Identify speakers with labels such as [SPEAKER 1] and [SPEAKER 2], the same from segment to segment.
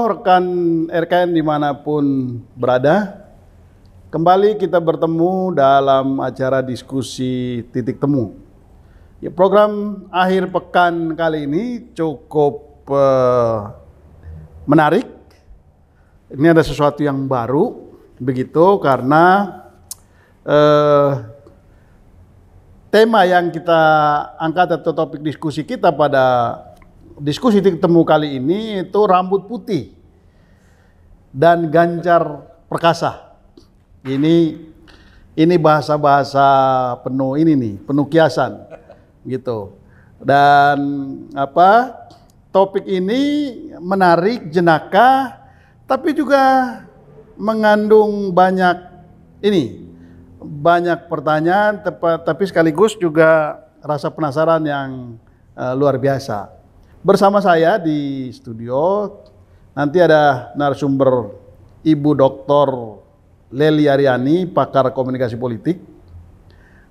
[SPEAKER 1] semua rekan RKN dimanapun berada, kembali kita bertemu dalam acara diskusi titik temu. Ya, program akhir pekan kali ini cukup menarik. Ini ada sesuatu yang baru, begitu karena tema yang kita angkat atau topik diskusi kita pada diskusi titik temu kali ini itu rambut putih dan Ganjar Perkasa. Ini bahasa-bahasa penuh ini nih, penuh kiasan gitu. Dan topik ini menarik, jenaka, tapi juga mengandung banyak pertanyaan, tapi sekaligus juga rasa penasaran yang luar biasa. Bersama saya di studio nanti ada narasumber Ibu Dr. Lely Aryani, pakar komunikasi politik.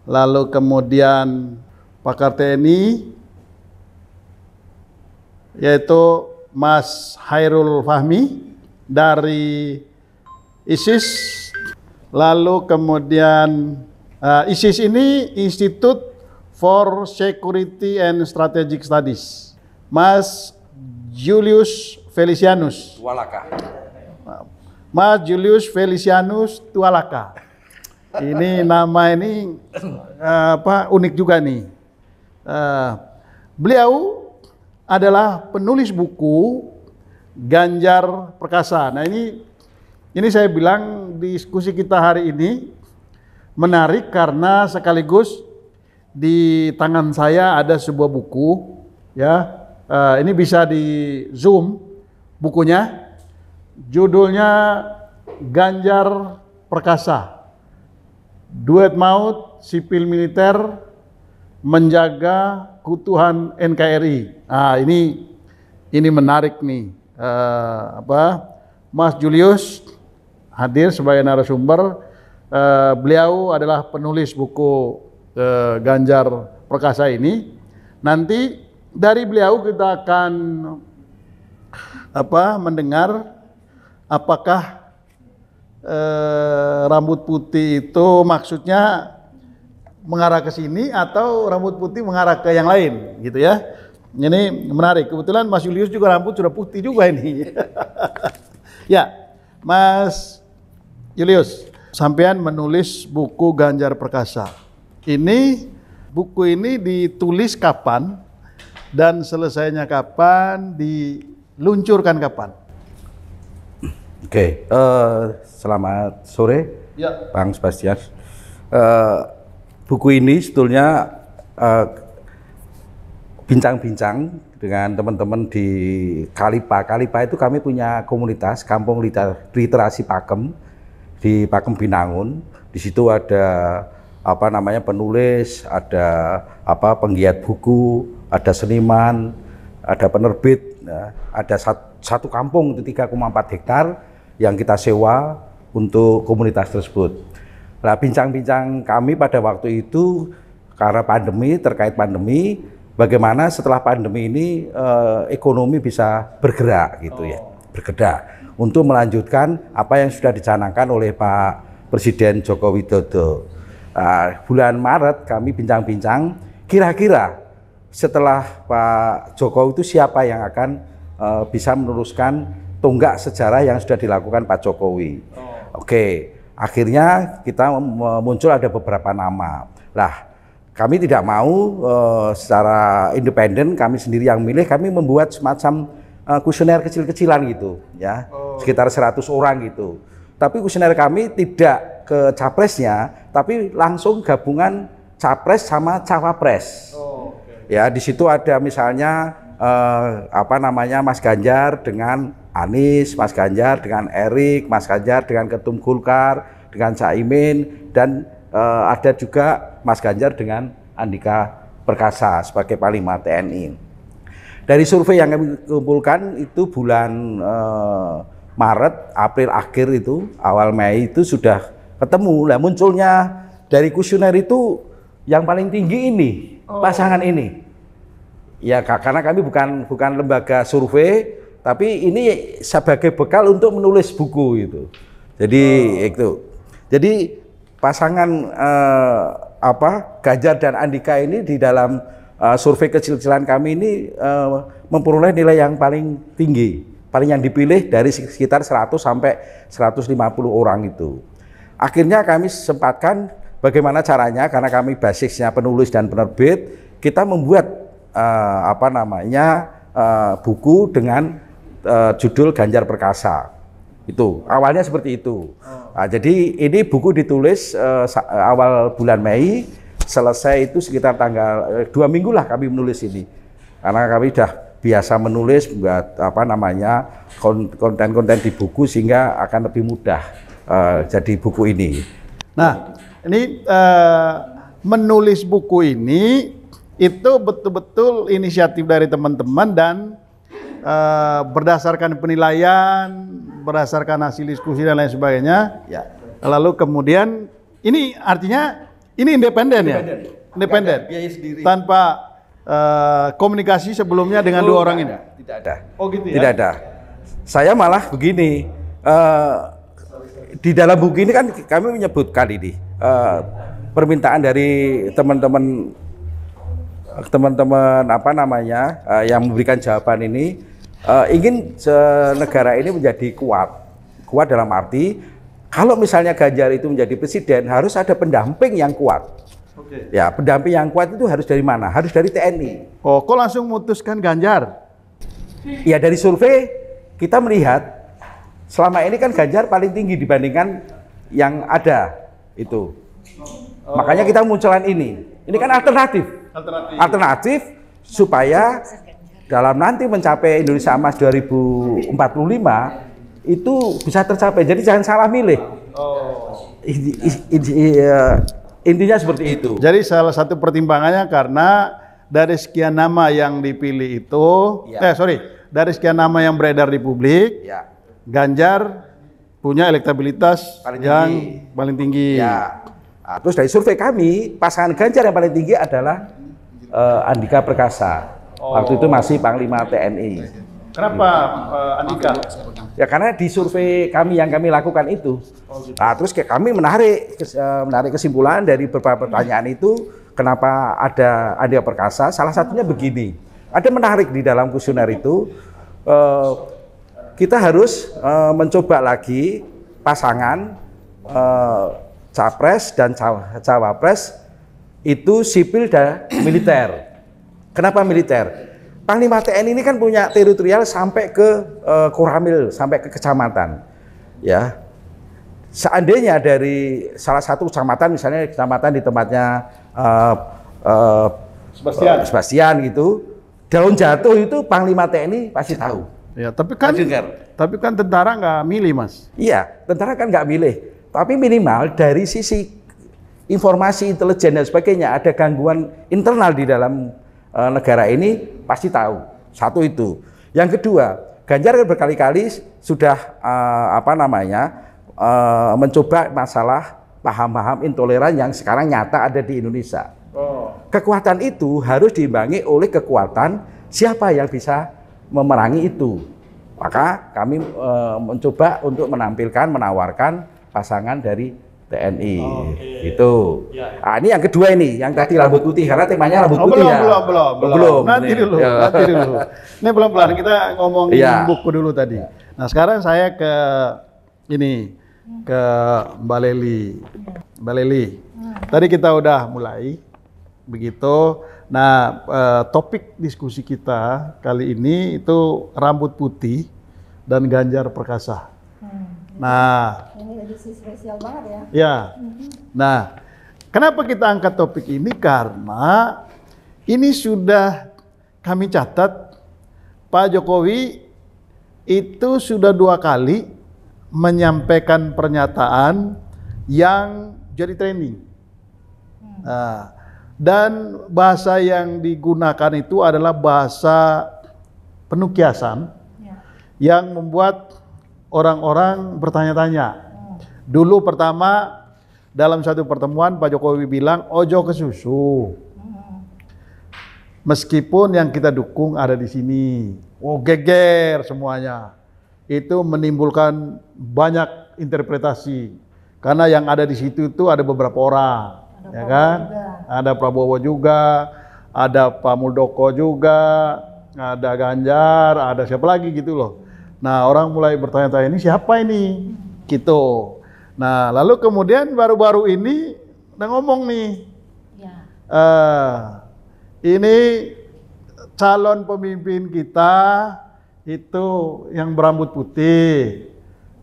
[SPEAKER 1] Lalu kemudian pakar TNI yaitu Mas Hairul Fahmi dari ISIS. Lalu kemudian ISIS ini Institute for Security and Strategic Studies. Mas Julius Felicianus
[SPEAKER 2] Tualaka.
[SPEAKER 1] Mas Julius Felicianus Tualaka. Ini nama ini unik juga nih. Beliau adalah penulis buku Ganjar Perkasa. Nah ini saya bilang diskusi kita hari ini menarik karena sekaligus di tangan saya ada sebuah buku ya. Ini bisa di zoom bukunya, judulnya Ganjar Perkasa, Duet Maut Sipil Militer Menjaga Keutuhan NKRI. Ini menarik nih. Mas Julius hadir sebagai narasumber. Beliau adalah penulis buku Ganjar Perkasa ini. Nanti dari beliau kita akan mendengar apakah rambut putih itu maksudnya mengarah ke sini atau rambut putih mengarah ke yang lain gitu ya. Ini menarik. Kebetulan Mas Julius juga rambut sudah putih juga ini. Ya, Mas Julius, sampean menulis buku Ganjar Perkasa. Buku ini ditulis kapan? Dan selesainya kapan, diluncurkan kapan?
[SPEAKER 2] Oke, selamat sore
[SPEAKER 1] ya.
[SPEAKER 2] Bang Sebastian. Buku ini sebetulnya bincang-bincang dengan teman-teman di Kalipa. Kalipa itu kami punya komunitas Kampung Literasi Pakem di Pakem Binangun. Di situ ada penulis, ada penggiat buku, ada seniman, ada penerbit, ada satu kampung itu 3,4 hektar yang kita sewa untuk komunitas tersebut. Nah, bincang-bincang kami pada waktu itu karena terkait pandemi, bagaimana setelah pandemi ini ekonomi bisa bergerak gitu ya, bergerak untuk melanjutkan apa yang sudah dicanangkan oleh Pak Presiden Joko Widodo. Bulan Maret kami bincang-bincang kira-kira setelah Pak Jokowi itu siapa yang akan bisa meneruskan tonggak sejarah yang sudah dilakukan Pak Jokowi. Oke, akhirnya kita muncul ada beberapa nama. Lah, kami tidak mau secara independen, kami sendiri yang milih, kami membuat semacam kuesioner kecil-kecilan gitu, ya, sekitar 100 orang gitu. Tapi kuesioner kami tidak ke capresnya, tapi langsung gabungan capres sama cawapres. Ya, di situ ada misalnya Mas Ganjar dengan Anies, Mas Ganjar dengan Erik, Mas Ganjar dengan Ketum Golkar, dengan Caimin, dan ada juga Mas Ganjar dengan Andika Perkasa sebagai Panglima TNI. Dari survei yang kami kumpulkan itu bulan Maret, April akhir itu, awal Mei itu sudah ketemu. Nah, munculnya dari kuesioner itu yang paling tinggi ini, pasangan ini. Ya, karena kami bukan lembaga survei, tapi ini sebagai bekal untuk menulis buku itu. Jadi pasangan Ganjar dan Andika ini di dalam survei kecil-kecilan kami ini memperoleh nilai yang paling tinggi, paling yang dipilih dari sekitar 100 sampai 150 orang itu. Akhirnya kami sempatkan bagaimana caranya, karena kami basisnya penulis dan penerbit, kita membuat buku dengan judul Ganjar Perkasa. Itu awalnya seperti itu. Nah, jadi ini buku ditulis awal bulan Mei, selesai itu sekitar tanggal 2 minggu lah kami menulis ini. Karena kami sudah biasa menulis buat konten-konten di buku, sehingga akan lebih mudah jadi buku ini.
[SPEAKER 1] Nah, ini menulis buku ini itu betul-betul inisiatif dari teman-teman dan berdasarkan penilaian, berdasarkan hasil diskusi dan lain sebagainya.
[SPEAKER 2] Ya.
[SPEAKER 1] Lalu kemudian ini artinya ini independen ya? Independen.
[SPEAKER 2] Biaya sendiri.
[SPEAKER 1] Tanpa komunikasi sebelumnya dengan dua orang ini?
[SPEAKER 2] Tidak ada.
[SPEAKER 1] Oh gitu ya?
[SPEAKER 2] Tidak ada. Saya malah begini, di dalam buku ini kan kami menyebutkan ini permintaan dari teman-teman yang memberikan jawaban ini, ingin negara ini menjadi kuat dalam arti kalau misalnya Ganjar itu menjadi presiden harus ada pendamping yang kuat. Oke. Ya, pendamping yang kuat itu harus dari mana? Harus dari TNI.
[SPEAKER 1] Oh, kok langsung memutuskan Ganjar?
[SPEAKER 2] Ya, dari survei kita melihat selama ini kan Ganjar paling tinggi dibandingkan yang ada itu. Makanya kita munculkan ini. Ini kan alternatif supaya dalam nanti mencapai Indonesia Emas 2045 itu bisa tercapai. Jadi jangan salah milih. Intinya seperti itu.
[SPEAKER 1] Jadi salah satu pertimbangannya karena dari sekian nama yang dipilih itu, dari sekian nama yang beredar di publik, Ganjar punya elektabilitas paling tinggi.
[SPEAKER 2] Ya. Nah, terus dari survei kami, pasangan Ganjar yang paling tinggi adalah Andika Perkasa. Waktu itu masih Panglima TNI.
[SPEAKER 1] Kenapa Andika?
[SPEAKER 2] Ya karena di survei kami yang kami lakukan itu. Nah, terus kami menarik kesimpulan dari beberapa pertanyaan itu, kenapa ada Andika Perkasa? Salah satunya begini. Ada menarik di dalam kuesioner itu, kita harus mencoba lagi pasangan capres dan cawapres itu sipil dan militer. Kenapa militer? Panglima TNI ini kan punya teritorial sampai ke Koramil, sampai ke kecamatan. Ya, seandainya dari salah satu kecamatan, misalnya kecamatan di tempatnya Sebastian gitu, daun jatuh itu Panglima TNI pasti tahu.
[SPEAKER 1] Ya, tapi kan tentara nggak milih, Mas.
[SPEAKER 2] Iya, tentara kan nggak milih. Tapi minimal dari sisi informasi intelijen dan sebagainya ada gangguan internal di dalam negara ini pasti tahu. Satu itu. Yang kedua, Ganjar berkali-kali sudah mencoba masalah paham-paham intoleran yang sekarang nyata ada di Indonesia. Kekuatan itu harus diimbangi oleh kekuatan siapa yang bisa memerangi itu. Maka kami mencoba untuk menawarkan pasangan dari TNI. Itu. Nah, ini yang kedua ini, yang tadi rambut putih karena temanya rambut putih ya.
[SPEAKER 1] Belum. Nanti dulu. Ini pelan-pelan kita ngomongin buku dulu tadi. Nah, sekarang saya ke Mbak Leli. Tadi kita udah mulai begitu. Nah, topik diskusi kita kali ini itu rambut putih dan Ganjar Perkasa. Nah,
[SPEAKER 3] ini edisi spesial banget ya.
[SPEAKER 1] Ya. Nah, kenapa kita angkat topik ini? Karena ini sudah kami catat Pak Jokowi itu sudah 2 kali menyampaikan pernyataan yang jadi trending. Nah, dan bahasa yang digunakan itu adalah bahasa penuh kiasan yang membuat orang-orang bertanya-tanya. Dulu pertama dalam satu pertemuan Pak Jokowi bilang ojo ke susu. Meskipun yang kita dukung ada di sini. oh geger semuanya. Itu menimbulkan banyak interpretasi. Karena yang ada di situ itu ada beberapa orang, ya kan? Ada Prabowo juga, ada Pak Muldoko juga, ada Ganjar, ada siapa lagi gitu loh. Nah, orang mulai bertanya-tanya, ini siapa ini? Gitu. Nah, lalu kemudian baru-baru ini udah ngomong nih, ini calon pemimpin kita itu yang berambut putih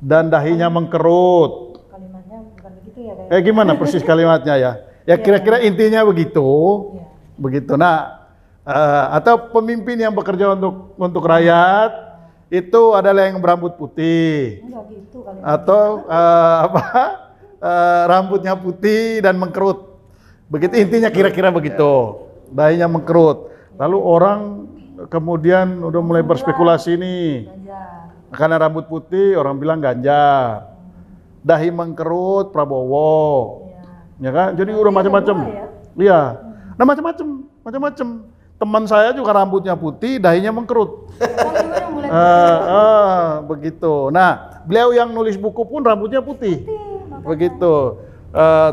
[SPEAKER 1] dan dahinya mengkerut.
[SPEAKER 3] Kalimatnya bukan begitu ya?
[SPEAKER 1] Gimana persis kalimatnya ya? Ya kira-kira intinya begitu, begitu. Nah, atau pemimpin yang bekerja untuk rakyat itu adalah yang berambut putih.
[SPEAKER 3] Enggak gitu kalimatnya.
[SPEAKER 1] Atau rambutnya putih dan mengkerut. Begitu intinya kira-kira begitu. Dahinya mengkerut. Lalu orang kemudian udah mulai berspekulasi nih. Karena rambut putih orang bilang Ganjar. Dahi mengkerut Prabowo. Ya kan? Jadi udah macam-macam. Iya. Nah macam-macam. Teman saya juga rambutnya putih, dahinya mengkerut. Begitu. Nah, beliau yang nulis buku pun rambutnya putih. Begitu.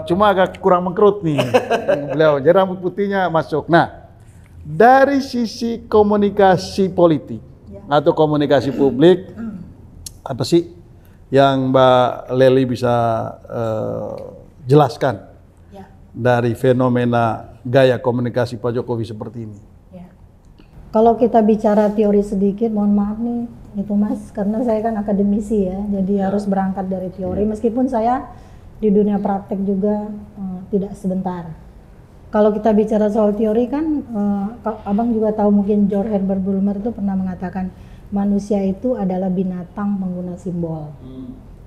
[SPEAKER 1] Cuma agak kurang mengkerut nih beliau. Jadi rambut putihnya masuk. Nah, dari sisi komunikasi politik atau komunikasi publik, apa sih yang Mbak Lely bisa jelaskan dari fenomena gaya komunikasi Pak Jokowi seperti ini?
[SPEAKER 3] Kalau kita bicara teori sedikit, mohon maaf nih, itu Mas, karena saya kan akademisi ya, jadi harus berangkat dari teori. Meskipun saya di dunia praktek juga tidak sebentar. Kalau kita bicara soal teori kan, Abang juga tahu mungkin George Herbert Bulmer itu pernah mengatakan manusia itu adalah binatang pengguna simbol.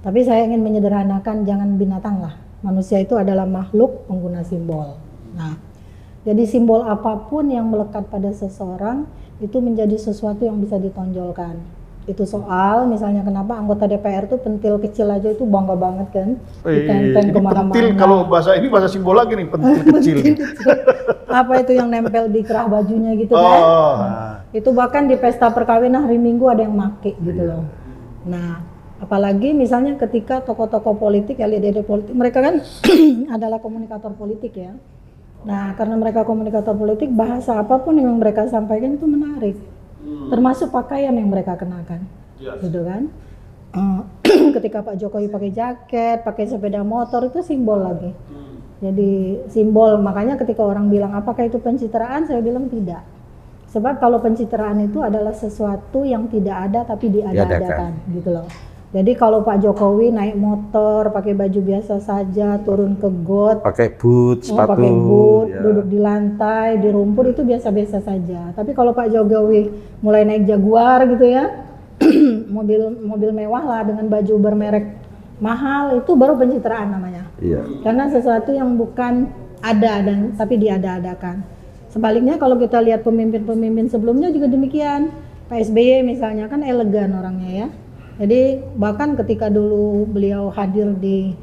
[SPEAKER 3] Tapi saya ingin menyederhanakan, jangan binatang lah. Manusia itu adalah makhluk pengguna simbol. Nah, jadi simbol apapun yang melekat pada seseorang itu menjadi sesuatu yang bisa ditonjolkan. Itu soal misalnya kenapa anggota DPR tuh pentil kecil aja itu bangga banget kan, ditempel kemana-mana.
[SPEAKER 1] Pentil kalau bahasa ini bahasa simbol lagi nih, pentil kecil.
[SPEAKER 3] Apa itu yang nempel di kerah bajunya gitu kan? Itu bahkan di pesta perkawinan hari Minggu ada yang make gitu loh. Nah, apalagi misalnya ketika tokoh-tokoh politik, elit-elit politik, mereka kan adalah komunikator politik ya. Nah, karena mereka komunikator politik, bahasa apapun yang mereka sampaikan itu menarik. Termasuk pakaian yang mereka kenakan. Gitu kan? Ketika Pak Jokowi pakai jaket, pakai sepeda motor, itu simbol lagi. Jadi simbol, makanya ketika orang bilang apakah itu pencitraan, saya bilang tidak. Sebab kalau pencitraan itu adalah sesuatu yang tidak ada tapi diada-adakan gitu loh. Jadi kalau Pak Jokowi naik motor, pakai baju biasa saja, turun ke got,
[SPEAKER 2] pakai boot, sepatu,
[SPEAKER 3] duduk di lantai, di rumput, itu biasa-biasa saja. Tapi kalau Pak Jokowi mulai naik Jaguar gitu ya, mobil mewah lah dengan baju bermerek mahal, itu baru pencitraan namanya. Karena sesuatu yang bukan ada dan tapi diada-adakan. Sebaliknya kalau kita lihat pemimpin-pemimpin sebelumnya juga demikian. Pak SBY misalnya kan elegan orangnya ya. Jadi bahkan ketika dulu beliau hadir di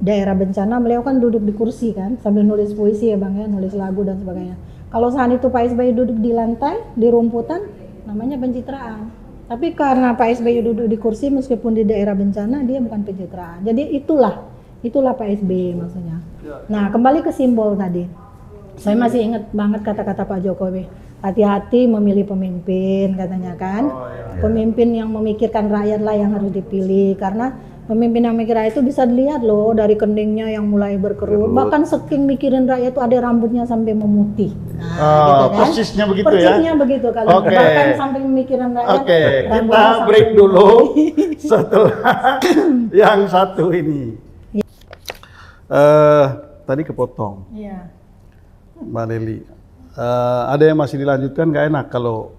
[SPEAKER 3] daerah bencana, beliau kan duduk di kursi kan sambil nulis puisi ya Bang ya, nulis lagu dan sebagainya. Kalau saat itu Pak SBY duduk di lantai, di rumputan, namanya pencitraan. Tapi karena Pak SBY duduk di kursi meskipun di daerah bencana, dia bukan pencitraan. Jadi itulah Pak SBY maksudnya. Nah, kembali ke simbol tadi. Saya masih ingat banget kata-kata Pak Jokowi. Hati-hati memilih pemimpin katanya kan. Pemimpin yang memikirkan rakyat lah yang harus dipilih, karena pemimpin yang mikir rakyat itu bisa dilihat loh dari keningnya yang mulai berkerut, bahkan saking mikirin rakyat itu ada rambutnya sampai memutih. Gitu kan?
[SPEAKER 1] Persisnya begitu ya?
[SPEAKER 3] Persisnya begitu kali. Bahkan sampai mikirin rakyat.
[SPEAKER 1] Kita break dulu setelah yang satu ini. Tadi kepotong.
[SPEAKER 3] Iya.
[SPEAKER 1] Mbak Lely. Ada yang masih dilanjutkan, nggak enak kalau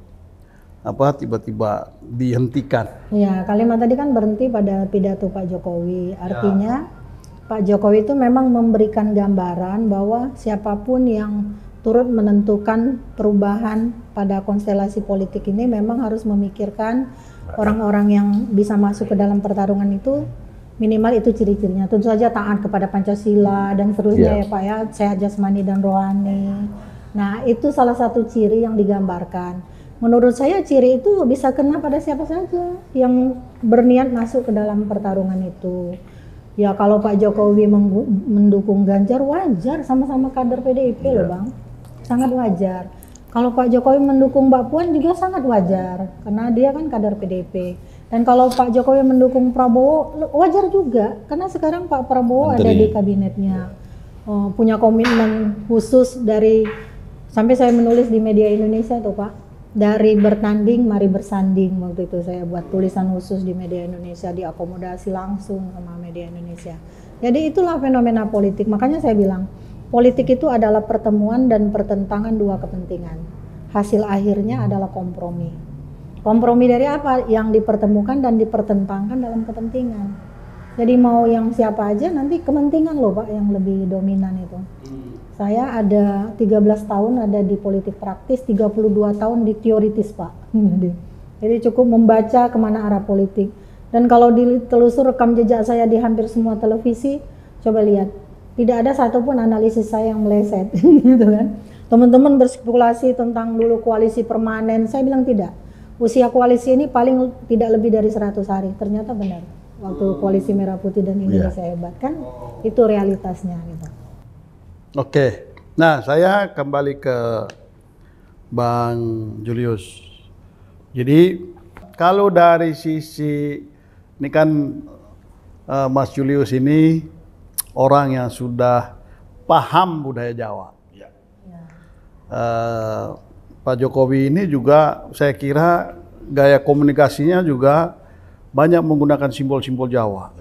[SPEAKER 1] tiba-tiba dihentikan.
[SPEAKER 3] Ya, kalimat tadi kan berhenti pada pidato Pak Jokowi. Artinya Pak Jokowi itu memang memberikan gambaran bahwa siapapun yang turut menentukan perubahan pada konstelasi politik ini memang harus memikirkan orang-orang yang bisa masuk ke dalam pertarungan itu, minimal itu ciri-cirinya. Tentu saja taat kepada Pancasila dan seterusnya ya Pak ya, sehat jasmani dan rohani. Nah, itu salah satu ciri yang digambarkan. menurut saya ciri itu bisa kena pada siapa saja yang berniat masuk ke dalam pertarungan itu. Ya kalau Pak Jokowi mendukung Ganjar wajar, sama-sama kader PDIP loh Bang, sangat wajar. Kalau Pak Jokowi mendukung Mbak Puan juga sangat wajar, karena dia kan kader PDIP. Dan kalau Pak Jokowi mendukung Prabowo wajar juga, karena sekarang Pak Prabowo ada di kabinetnya, punya komitmen khusus dari, sampai saya menulis di media Indonesia tuh Pak, dari bertanding mari bersanding. Waktu itu saya buat tulisan khusus di media Indonesia, diakomodasi langsung sama media Indonesia. Jadi itulah fenomena politik. Makanya saya bilang politik itu adalah pertemuan dan pertentangan dua kepentingan. Hasil akhirnya adalah kompromi. Kompromi dari apa? Yang dipertemukan dan dipertentangkan dalam kepentingan. Jadi mau yang siapa aja, nanti kepentingan loh Pak yang lebih dominan itu. Saya ada 13 tahun ada di politik praktis, 32 tahun di teoritis Pak. Jadi cukup membaca kemana arah politik. Dan kalau ditelusur rekam jejak saya di hampir semua televisi, coba lihat, tidak ada satupun analisis saya yang meleset, gitu kan. Teman-teman berspekulasi tentang dulu koalisi permanen, saya bilang tidak. Usia koalisi ini paling tidak lebih dari 100 hari, ternyata benar. Waktu koalisi Merah Putih dan Indonesia Hebat kan, itu realitasnya gitu.
[SPEAKER 1] Oke, nah saya kembali ke Bang Julius. Jadi kalau dari sisi ini kan Mas Julius ini orang yang sudah paham budaya Jawa. Pak Jokowi ini juga saya kira gaya komunikasinya juga banyak menggunakan simbol-simbol Jawa.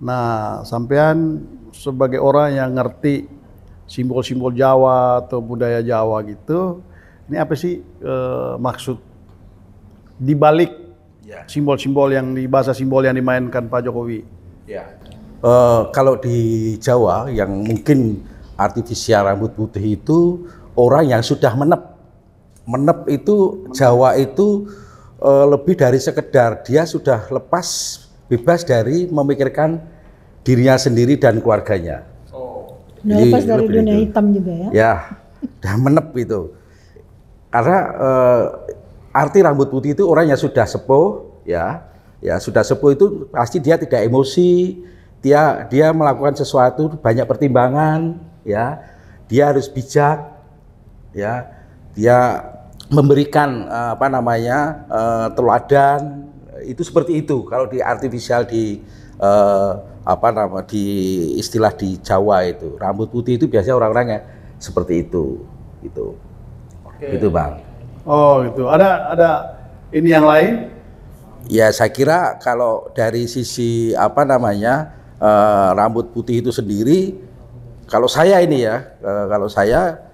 [SPEAKER 1] Nah, sampean sebagai orang yang ngerti simbol-simbol Jawa atau budaya Jawa gitu, ini apa sih maksud dibalik simbol-simbol yang di bahasa simbol yang dimainkan Pak Jokowi?
[SPEAKER 2] Ya. Kalau di Jawa yang mungkin artifisial rambut putih itu orang yang sudah menep. Menep itu Jawa itu lebih dari sekedar dia sudah lepas bebas dari memikirkan dirinya sendiri dan keluarganya.
[SPEAKER 3] Udah lepas dari dunia hitam juga ya?
[SPEAKER 2] Ya, udah menep itu. Karena arti rambut putih itu orang yang sudah sepuh, ya sudah sepuh itu pasti dia tidak emosi, dia melakukan sesuatu banyak pertimbangan, ya, dia harus bijak, ya, dia memberikan teladan, itu seperti itu. Kalau di artifisial di di istilah di Jawa itu rambut putih itu biasanya orang-orangnya seperti itu gitu. Oke. Gitu Bang.
[SPEAKER 1] Oh gitu. Ada ini yang lain?
[SPEAKER 2] Ya saya kira kalau dari sisi rambut putih itu sendiri, kalau saya ini ya kalau saya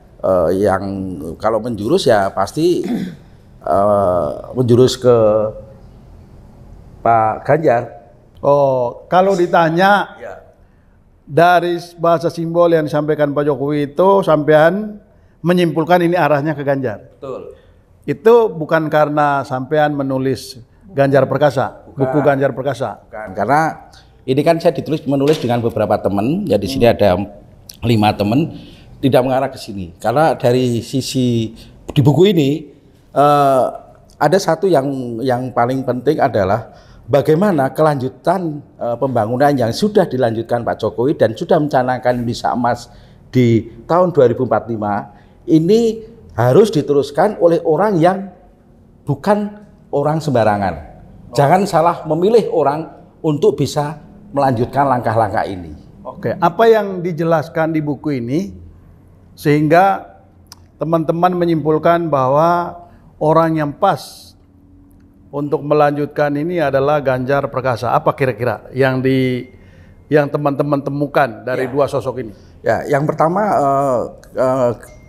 [SPEAKER 2] kalau menjurus ya pasti menjurus ke Pak Ganjar.
[SPEAKER 1] Oh, kalau ditanya dari bahasa simbol yang disampaikan Pak Jokowi itu, sampean menyimpulkan ini arahnya ke Ganjar.
[SPEAKER 2] Betul.
[SPEAKER 1] Itu bukan karena sampean menulis Ganjar Perkasa, buku Ganjar Perkasa.
[SPEAKER 2] Bukan, karena ini kan saya menulis dengan beberapa teman, ya di sini ada 5 teman, tidak mengarah ke sini. Karena dari sisi di buku ini ada satu yang paling penting adalah bagaimana kelanjutan pembangunan yang sudah dilanjutkan Pak Jokowi dan sudah mencanangkan Indonesia Emas di tahun 2045 ini harus diteruskan oleh orang yang bukan orang sembarangan. Jangan salah memilih orang untuk bisa melanjutkan langkah-langkah ini.
[SPEAKER 1] Oke, apa yang dijelaskan di buku ini sehingga teman-teman menyimpulkan bahwa orang yang pas untuk melanjutkan ini adalah Ganjar Perkasa? Apa kira-kira yang teman-teman temukan dari dua sosok ini?
[SPEAKER 2] Ya, yang pertama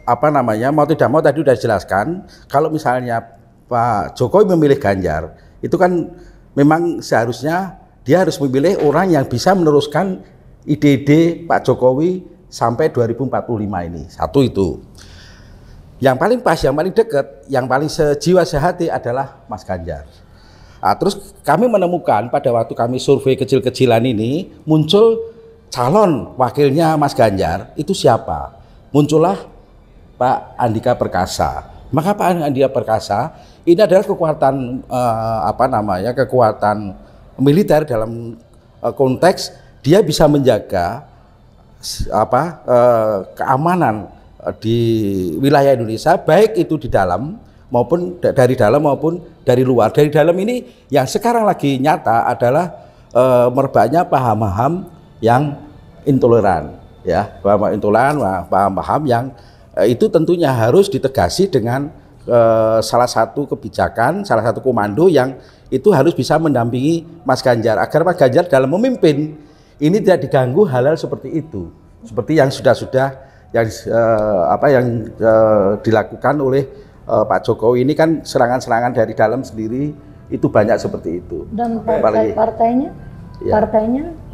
[SPEAKER 2] mau tidak mau tadi sudah dijelaskan, kalau misalnya Pak Jokowi memilih Ganjar, itu kan memang seharusnya dia harus memilih orang yang bisa meneruskan ide-ide Pak Jokowi sampai 2045 ini. Satu itu. Yang paling pas, yang paling dekat, yang paling sejiwa sehati adalah Mas Ganjar. Nah, terus kami menemukan pada waktu kami survei kecil-kecilan ini, muncul calon wakilnya Mas Ganjar, itu siapa? Muncullah Pak Andika Perkasa. Maka Pak Andika Perkasa ini adalah kekuatan kekuatan militer dalam konteks dia bisa menjaga keamanan di wilayah Indonesia, baik itu di dalam maupun dari dalam maupun dari luar. Dari dalam ini yang sekarang lagi nyata adalah merebaknya paham-paham yang intoleran, ya, paham-paham yang itu tentunya harus ditegasi dengan salah satu kebijakan, salah satu komando yang itu harus bisa mendampingi Mas Ganjar agar Mas Ganjar dalam memimpin ini tidak diganggu hal-hal seperti itu, seperti yang sudah dilakukan oleh Pak Jokowi ini kan serangan-serangan dari dalam sendiri itu banyak seperti itu.
[SPEAKER 3] Dan partainya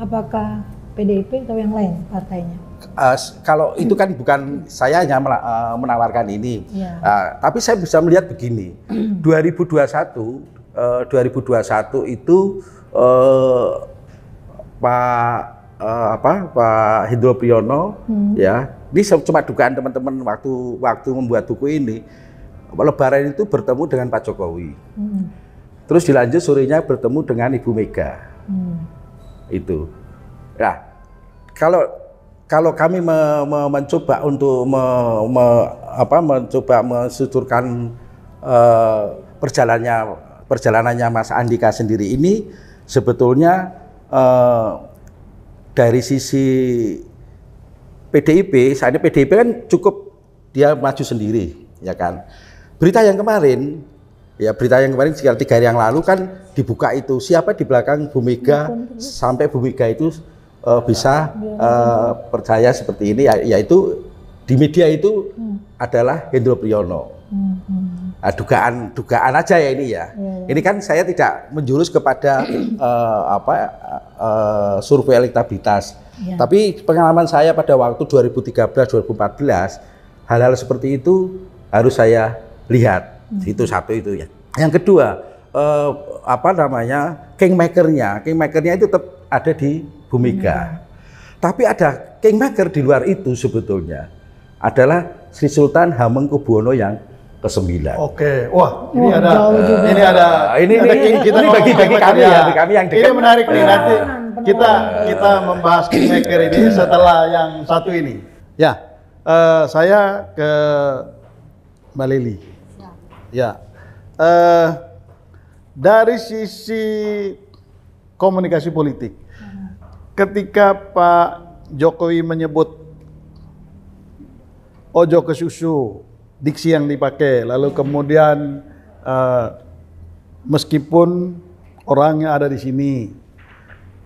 [SPEAKER 3] apakah PDIP atau yang lain partainya?
[SPEAKER 2] Kalau itu kan bukan saya hanya menawarkan ini, tapi saya bisa melihat begini, 2021 itu Pak Hendro Priyono, ya, ini cuma dugaan teman-teman waktu membuat buku ini, Lebaran itu bertemu dengan Pak Jokowi, terus dilanjut sorenya bertemu dengan Ibu Mega, itu. Nah, kalau kami mencoba untuk mencoba mensuturkan perjalanannya Mas Andika sendiri ini sebetulnya dari sisi PDIP, saat ini PDIP kan cukup dia maju sendiri, ya kan. Berita yang kemarin sekitar 3 hari yang lalu kan dibuka itu siapa di belakang Bu Mega sampai Bu Mega itu bisa percaya seperti ini, yaitu di media itu adalah Hendro Priyono. Dugaan aja ya ini ya. Ini kan saya tidak menjurus kepada survei elektabilitas. Tapi pengalaman saya pada waktu 2013-2014 hal-hal seperti itu harus saya lihat. Itu satu itu ya. Yang kedua kingmaker-nya itu tetap ada di Bu Mega. Tapi ada kingmaker di luar itu sebetulnya adalah Sri Sultan Hamengkubuwono yang ke-9.
[SPEAKER 1] Oke, wah ini
[SPEAKER 2] kita bagi kami ya, kami yang dekat.
[SPEAKER 1] Ini menarik nih, nanti kita membahas kingmaker ini setelah yang satu ini. Ya, saya ke Mbak Lili. Ya, dari sisi komunikasi politik, ketika Pak Jokowi menyebut ojo ke susu, diksi yang dipakai, lalu kemudian meskipun orangnya ada di sini,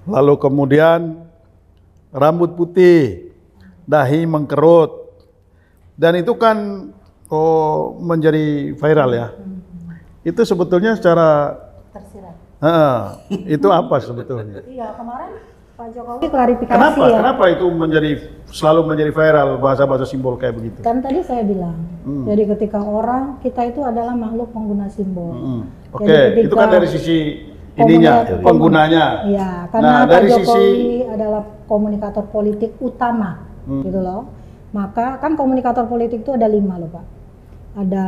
[SPEAKER 1] lalu kemudian rambut putih, dahi mengkerut, dan itu kan menjadi viral ya. Itu sebetulnya secara
[SPEAKER 3] Tersirat.
[SPEAKER 1] Itu apa sebetulnya?
[SPEAKER 3] Iya, kemarin Pak Jokowi klarifikasi
[SPEAKER 1] Kenapa itu selalu menjadi viral bahasa-bahasa simbol kayak begitu?
[SPEAKER 3] Kan tadi saya bilang, jadi ketika kita itu adalah makhluk pengguna simbol.
[SPEAKER 1] Oke, itu kan dari sisi penggunanya.
[SPEAKER 3] Iya, karena Pak Jokowi adalah komunikator politik utama, gitu loh. Maka kan komunikator politik itu ada 5 loh Pak. Ada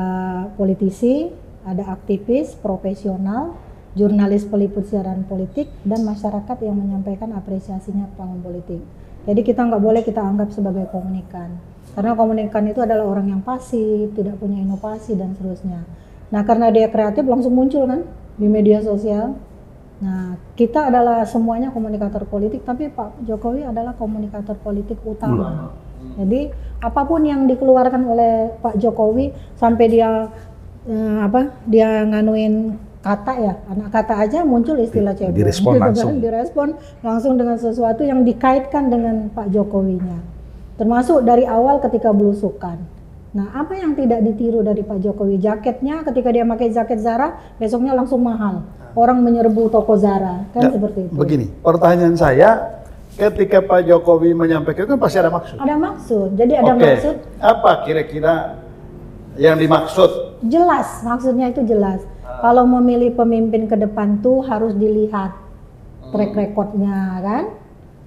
[SPEAKER 3] politisi, ada aktivis, profesional, jurnalis peliput siaran politik, dan masyarakat yang menyampaikan apresiasinya ke panggung politik. Jadi kita nggak boleh kita anggap sebagai komunikan, karena komunikan itu adalah orang yang pasif, tidak punya inovasi dan seterusnya. Nah karena dia kreatif langsung muncul kan di media sosial. Nah kita adalah semuanya komunikator politik, tapi Pak Jokowi adalah komunikator politik utama. Jadi apapun yang dikeluarkan oleh Pak Jokowi sampai dia dia nganuin kata ya, anak kata aja muncul istilah cebong.
[SPEAKER 2] Direspon langsung.
[SPEAKER 3] Direspon langsung dengan sesuatu yang dikaitkan dengan Pak Jokowinya. Termasuk dari awal ketika belusukan. Nah, apa yang tidak ditiru dari Pak Jokowi? Jaketnya ketika dia pakai jaket Zara, besoknya langsung mahal. Orang menyerbu toko Zara, kan seperti itu.
[SPEAKER 1] Begini, pertanyaan saya, ketika Pak Jokowi menyampaikan kan pasti ada maksud.
[SPEAKER 3] Ada maksud. Jadi ada maksud.
[SPEAKER 1] Apa kira-kira yang dimaksud?
[SPEAKER 3] Jelas, maksudnya itu jelas. Kalau memilih pemimpin ke depan tuh harus dilihat track recordnya kan.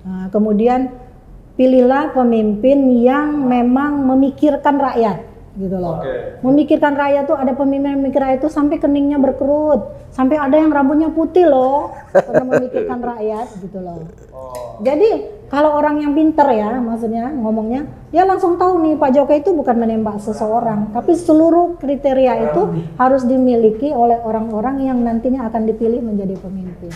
[SPEAKER 3] Nah, kemudian pilihlah pemimpin yang memang memikirkan rakyat. gitu loh. Memikirkan rakyat tuh, ada pemimpin yang mikir rakyat tuh sampai keningnya berkerut, sampai ada yang rambutnya putih loh karena memikirkan rakyat gitu loh. Jadi kalau orang yang pinter ya, maksudnya ngomongnya, dia langsung tahu nih Pak Jokowi itu bukan menembak seseorang, tapi seluruh kriteria itu harus dimiliki oleh orang-orang yang nantinya akan dipilih menjadi pemimpin.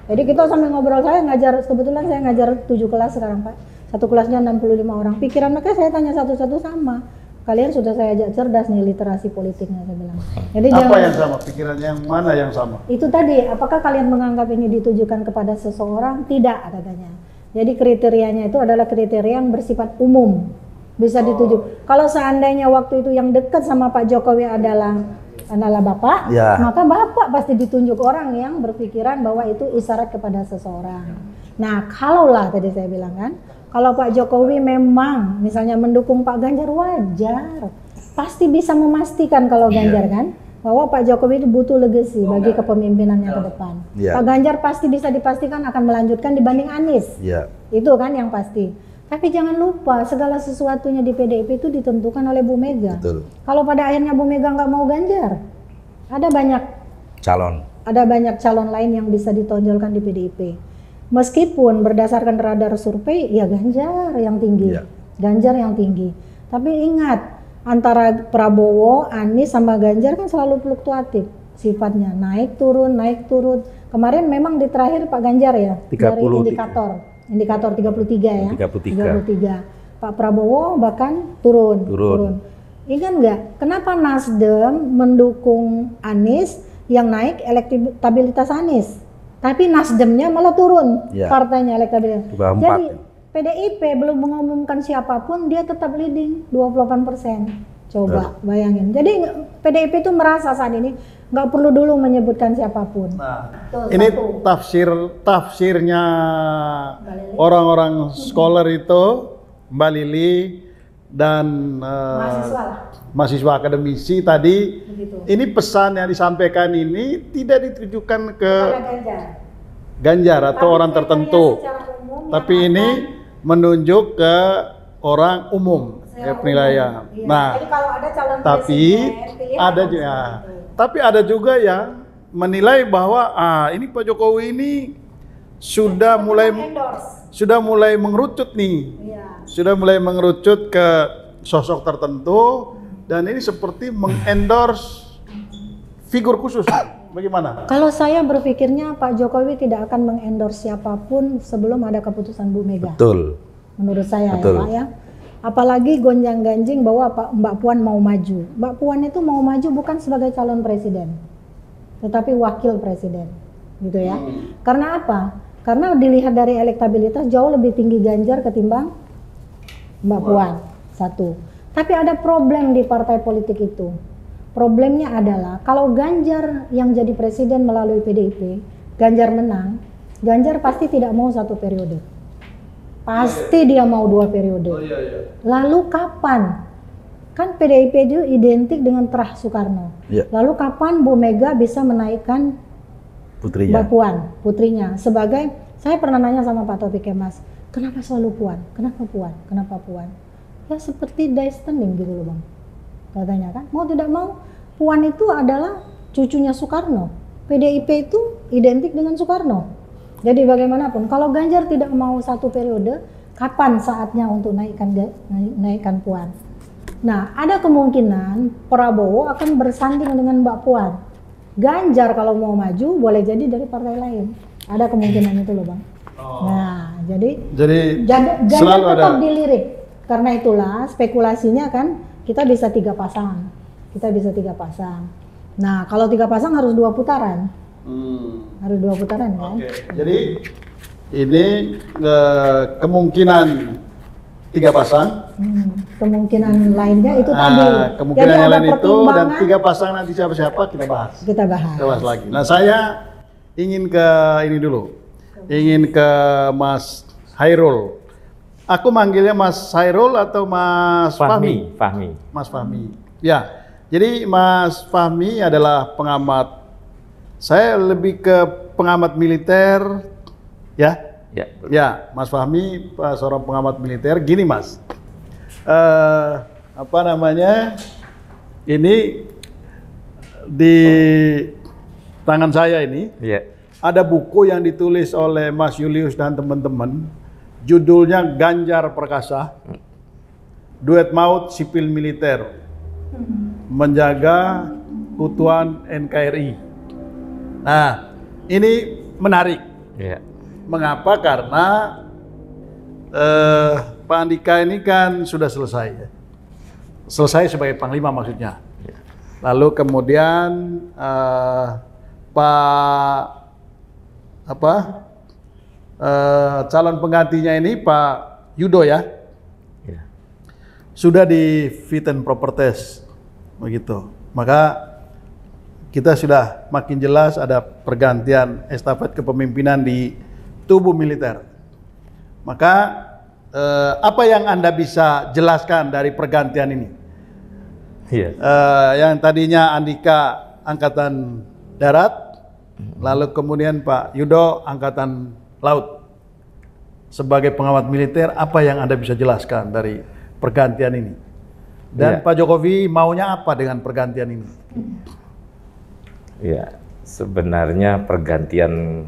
[SPEAKER 3] Jadi kita sambil ngobrol, saya ngajar, kebetulan saya ngajar 7 kelas sekarang Pak. Satu kelasnya 65 orang. Pikiran mereka saya tanya satu-satu sama. Kalian sudah saya ajak cerdas nih literasi politiknya, saya bilang. Jadi
[SPEAKER 1] Apa
[SPEAKER 3] jangan,
[SPEAKER 1] yang sama? Pikiran yang mana yang sama?
[SPEAKER 3] itu tadi, apakah kalian menganggap ini ditujukan kepada seseorang? Tidak, katanya. Jadi kriterianya itu adalah kriteria yang bersifat umum, bisa dituju. Kalau seandainya waktu itu yang dekat sama Pak Jokowi adalah Bapak,
[SPEAKER 2] Ya.
[SPEAKER 3] maka Bapak pasti ditunjuk orang yang berpikiran bahwa itu isyarat kepada seseorang. Nah, kalaulah tadi saya bilang kan, kalau Pak Jokowi memang misalnya mendukung Pak Ganjar, wajar. Pasti bisa memastikan kalau Ganjar kan, bahwa Pak Jokowi itu butuh legacy bagi kepemimpinannya ke depan.
[SPEAKER 2] Ya.
[SPEAKER 3] Pak Ganjar pasti bisa dipastikan akan melanjutkan dibanding Anies.
[SPEAKER 2] Ya.
[SPEAKER 3] Itu kan yang pasti. Tapi jangan lupa segala sesuatunya di PDIP itu ditentukan oleh Bu Mega.
[SPEAKER 2] Betul.
[SPEAKER 3] Kalau pada akhirnya Bu Mega nggak mau Ganjar, ada banyak calon lain yang bisa ditonjolkan di PDIP. Meskipun berdasarkan radar survei, ya Ganjar yang tinggi,
[SPEAKER 2] Ya.
[SPEAKER 3] Ganjar yang tinggi. Tapi ingat, antara Prabowo, Anies sama Ganjar kan selalu fluktuatif sifatnya, naik turun. Kemarin memang di terakhir Pak Ganjar ya,
[SPEAKER 2] 30,
[SPEAKER 3] dari indikator 33 ya,
[SPEAKER 2] 33.
[SPEAKER 3] Pak Prabowo bahkan turun. Ingat nggak, kenapa Nasdem mendukung Anies yang naik elektabilitas Anies, tapi Nasdemnya malah turun,
[SPEAKER 2] Ya.
[SPEAKER 3] partainya elektabilitas.
[SPEAKER 2] Di bawah 4.
[SPEAKER 3] Jadi PDIP belum mengumumkan siapapun, dia tetap leading 28%. Coba bayangin. Jadi PDIP itu merasa saat ini nggak perlu dulu menyebutkan siapapun.
[SPEAKER 1] Nah,
[SPEAKER 3] Tuh,
[SPEAKER 1] ini
[SPEAKER 3] satu.
[SPEAKER 1] tafsirnya orang-orang scholar itu, Mbak Lili dan
[SPEAKER 3] Mahasiswa lah.
[SPEAKER 1] mahasiswa akademisi tadi.
[SPEAKER 3] Begitu.
[SPEAKER 1] Ini pesan yang disampaikan ini tidak ditujukan ke
[SPEAKER 3] Pada
[SPEAKER 1] Ganjar atau
[SPEAKER 3] Tapi
[SPEAKER 1] orang
[SPEAKER 3] kriteria
[SPEAKER 1] tertentu,
[SPEAKER 3] secara umum
[SPEAKER 1] tapi
[SPEAKER 3] yang
[SPEAKER 1] ini
[SPEAKER 3] akan-
[SPEAKER 1] menunjuk ke orang umum ya
[SPEAKER 3] Secara
[SPEAKER 1] penilaian.
[SPEAKER 3] umum. Iya.
[SPEAKER 1] Nah,
[SPEAKER 3] Jadi kalau ada calon
[SPEAKER 1] tapi
[SPEAKER 3] presiden, pilihan
[SPEAKER 1] ada
[SPEAKER 3] harus
[SPEAKER 1] juga,
[SPEAKER 3] seperti itu.
[SPEAKER 1] tapi ada juga yang menilai bahwa ini Pak Jokowi ini sudah mulai mengerucut nih,
[SPEAKER 3] Iya.
[SPEAKER 1] sudah mulai mengerucut ke sosok tertentu dan ini seperti mengendorse figur khusus. Bagaimana?
[SPEAKER 3] Kalau saya berpikirnya Pak Jokowi tidak akan mengendorse siapapun sebelum ada keputusan Bu Mega.
[SPEAKER 2] Betul.
[SPEAKER 3] Menurut saya
[SPEAKER 2] Betul.
[SPEAKER 3] ya Pak ya. Apalagi gonjang-ganjing bahwa Mbak Puan mau maju. Mbak Puan itu mau maju bukan sebagai calon presiden, tetapi wakil presiden, gitu ya. Karena apa? Karena dilihat dari elektabilitas jauh lebih tinggi Ganjar ketimbang Mbak Puan. Satu. Tapi ada problem di partai politik itu. Problemnya adalah kalau Ganjar yang jadi presiden melalui PDIP, Ganjar menang, Ganjar pasti tidak mau 1 periode. Pasti dia mau 2 periode. Lalu kapan? Kan PDIP itu identik dengan terah Soekarno.
[SPEAKER 2] Ya.
[SPEAKER 3] Lalu kapan Bu Mega bisa menaikkan
[SPEAKER 2] Putrinya.
[SPEAKER 3] Mbak Puan, putrinya, sebagai, saya pernah nanya sama Pak Taufik Kemas, kenapa selalu Puan? Kenapa Puan? Kenapa Puan? Ya seperti destiny gitu loh Bang. Katanya kan, mau tidak mau, Puan itu adalah cucunya Soekarno. PDIP itu identik dengan Soekarno. Jadi bagaimanapun, kalau Ganjar tidak mau 1 periode, kapan saatnya untuk naikkan Puan? Nah, ada kemungkinan Prabowo akan bersanding dengan Mbak Puan. Ganjar kalau mau maju boleh jadi dari partai lain. Ada kemungkinan itu loh Bang. Nah, jadi Ganjar
[SPEAKER 1] selalu
[SPEAKER 3] tetap
[SPEAKER 1] ada.
[SPEAKER 3] dilirik. Karena itulah spekulasinya kan kita bisa 3 pasang. Nah, kalau 3 pasang harus 2 putaran. Harus 2 putaran kan?
[SPEAKER 1] Oke. Jadi ini kemungkinan 3 pasang.
[SPEAKER 3] Kemungkinan lainnya itu tadi.
[SPEAKER 1] Kemungkinan
[SPEAKER 3] Jadi
[SPEAKER 1] yang
[SPEAKER 3] ada
[SPEAKER 1] lain itu dan
[SPEAKER 3] pertimbangan,
[SPEAKER 1] 3 pasang nanti siapa-siapa kita bahas.
[SPEAKER 3] kita bahas.
[SPEAKER 1] Kita bahas lagi. Nah, saya ingin ke ini dulu. Ingin ke Mas Hairul. Aku manggilnya Mas Hairul atau Mas Fahmi? Mas Fahmi. Ya. Jadi Mas Fahmi adalah pengamat. Saya lebih ke pengamat militer, ya. Ya, Mas Fahmi seorang pengamat militer. Gini Mas, apa namanya, ini di tangan saya ini ada buku yang ditulis oleh Mas Julius dan teman-teman, judulnya Ganjar Perkasa, Duet Maut Sipil Militer, Menjaga Keutuhan NKRI. Nah, ini menarik. Mengapa? Karena Pak Andika ini kan sudah selesai, ya. Selesai sebagai Panglima maksudnya. Lalu kemudian calon penggantinya ini Pak Yudo ya, sudah di fit and proper test, begitu. Maka kita sudah makin jelas ada pergantian estafet kepemimpinan di tubuh militer. Maka apa yang Anda bisa jelaskan dari pergantian ini? Yang tadinya Andika Angkatan Darat, lalu kemudian Pak Yudo Angkatan Laut. Sebagai pengamat militer, apa yang Anda bisa jelaskan dari pergantian ini? Dan Pak Jokowi maunya apa dengan pergantian ini?
[SPEAKER 4] Ya, sebenarnya pergantian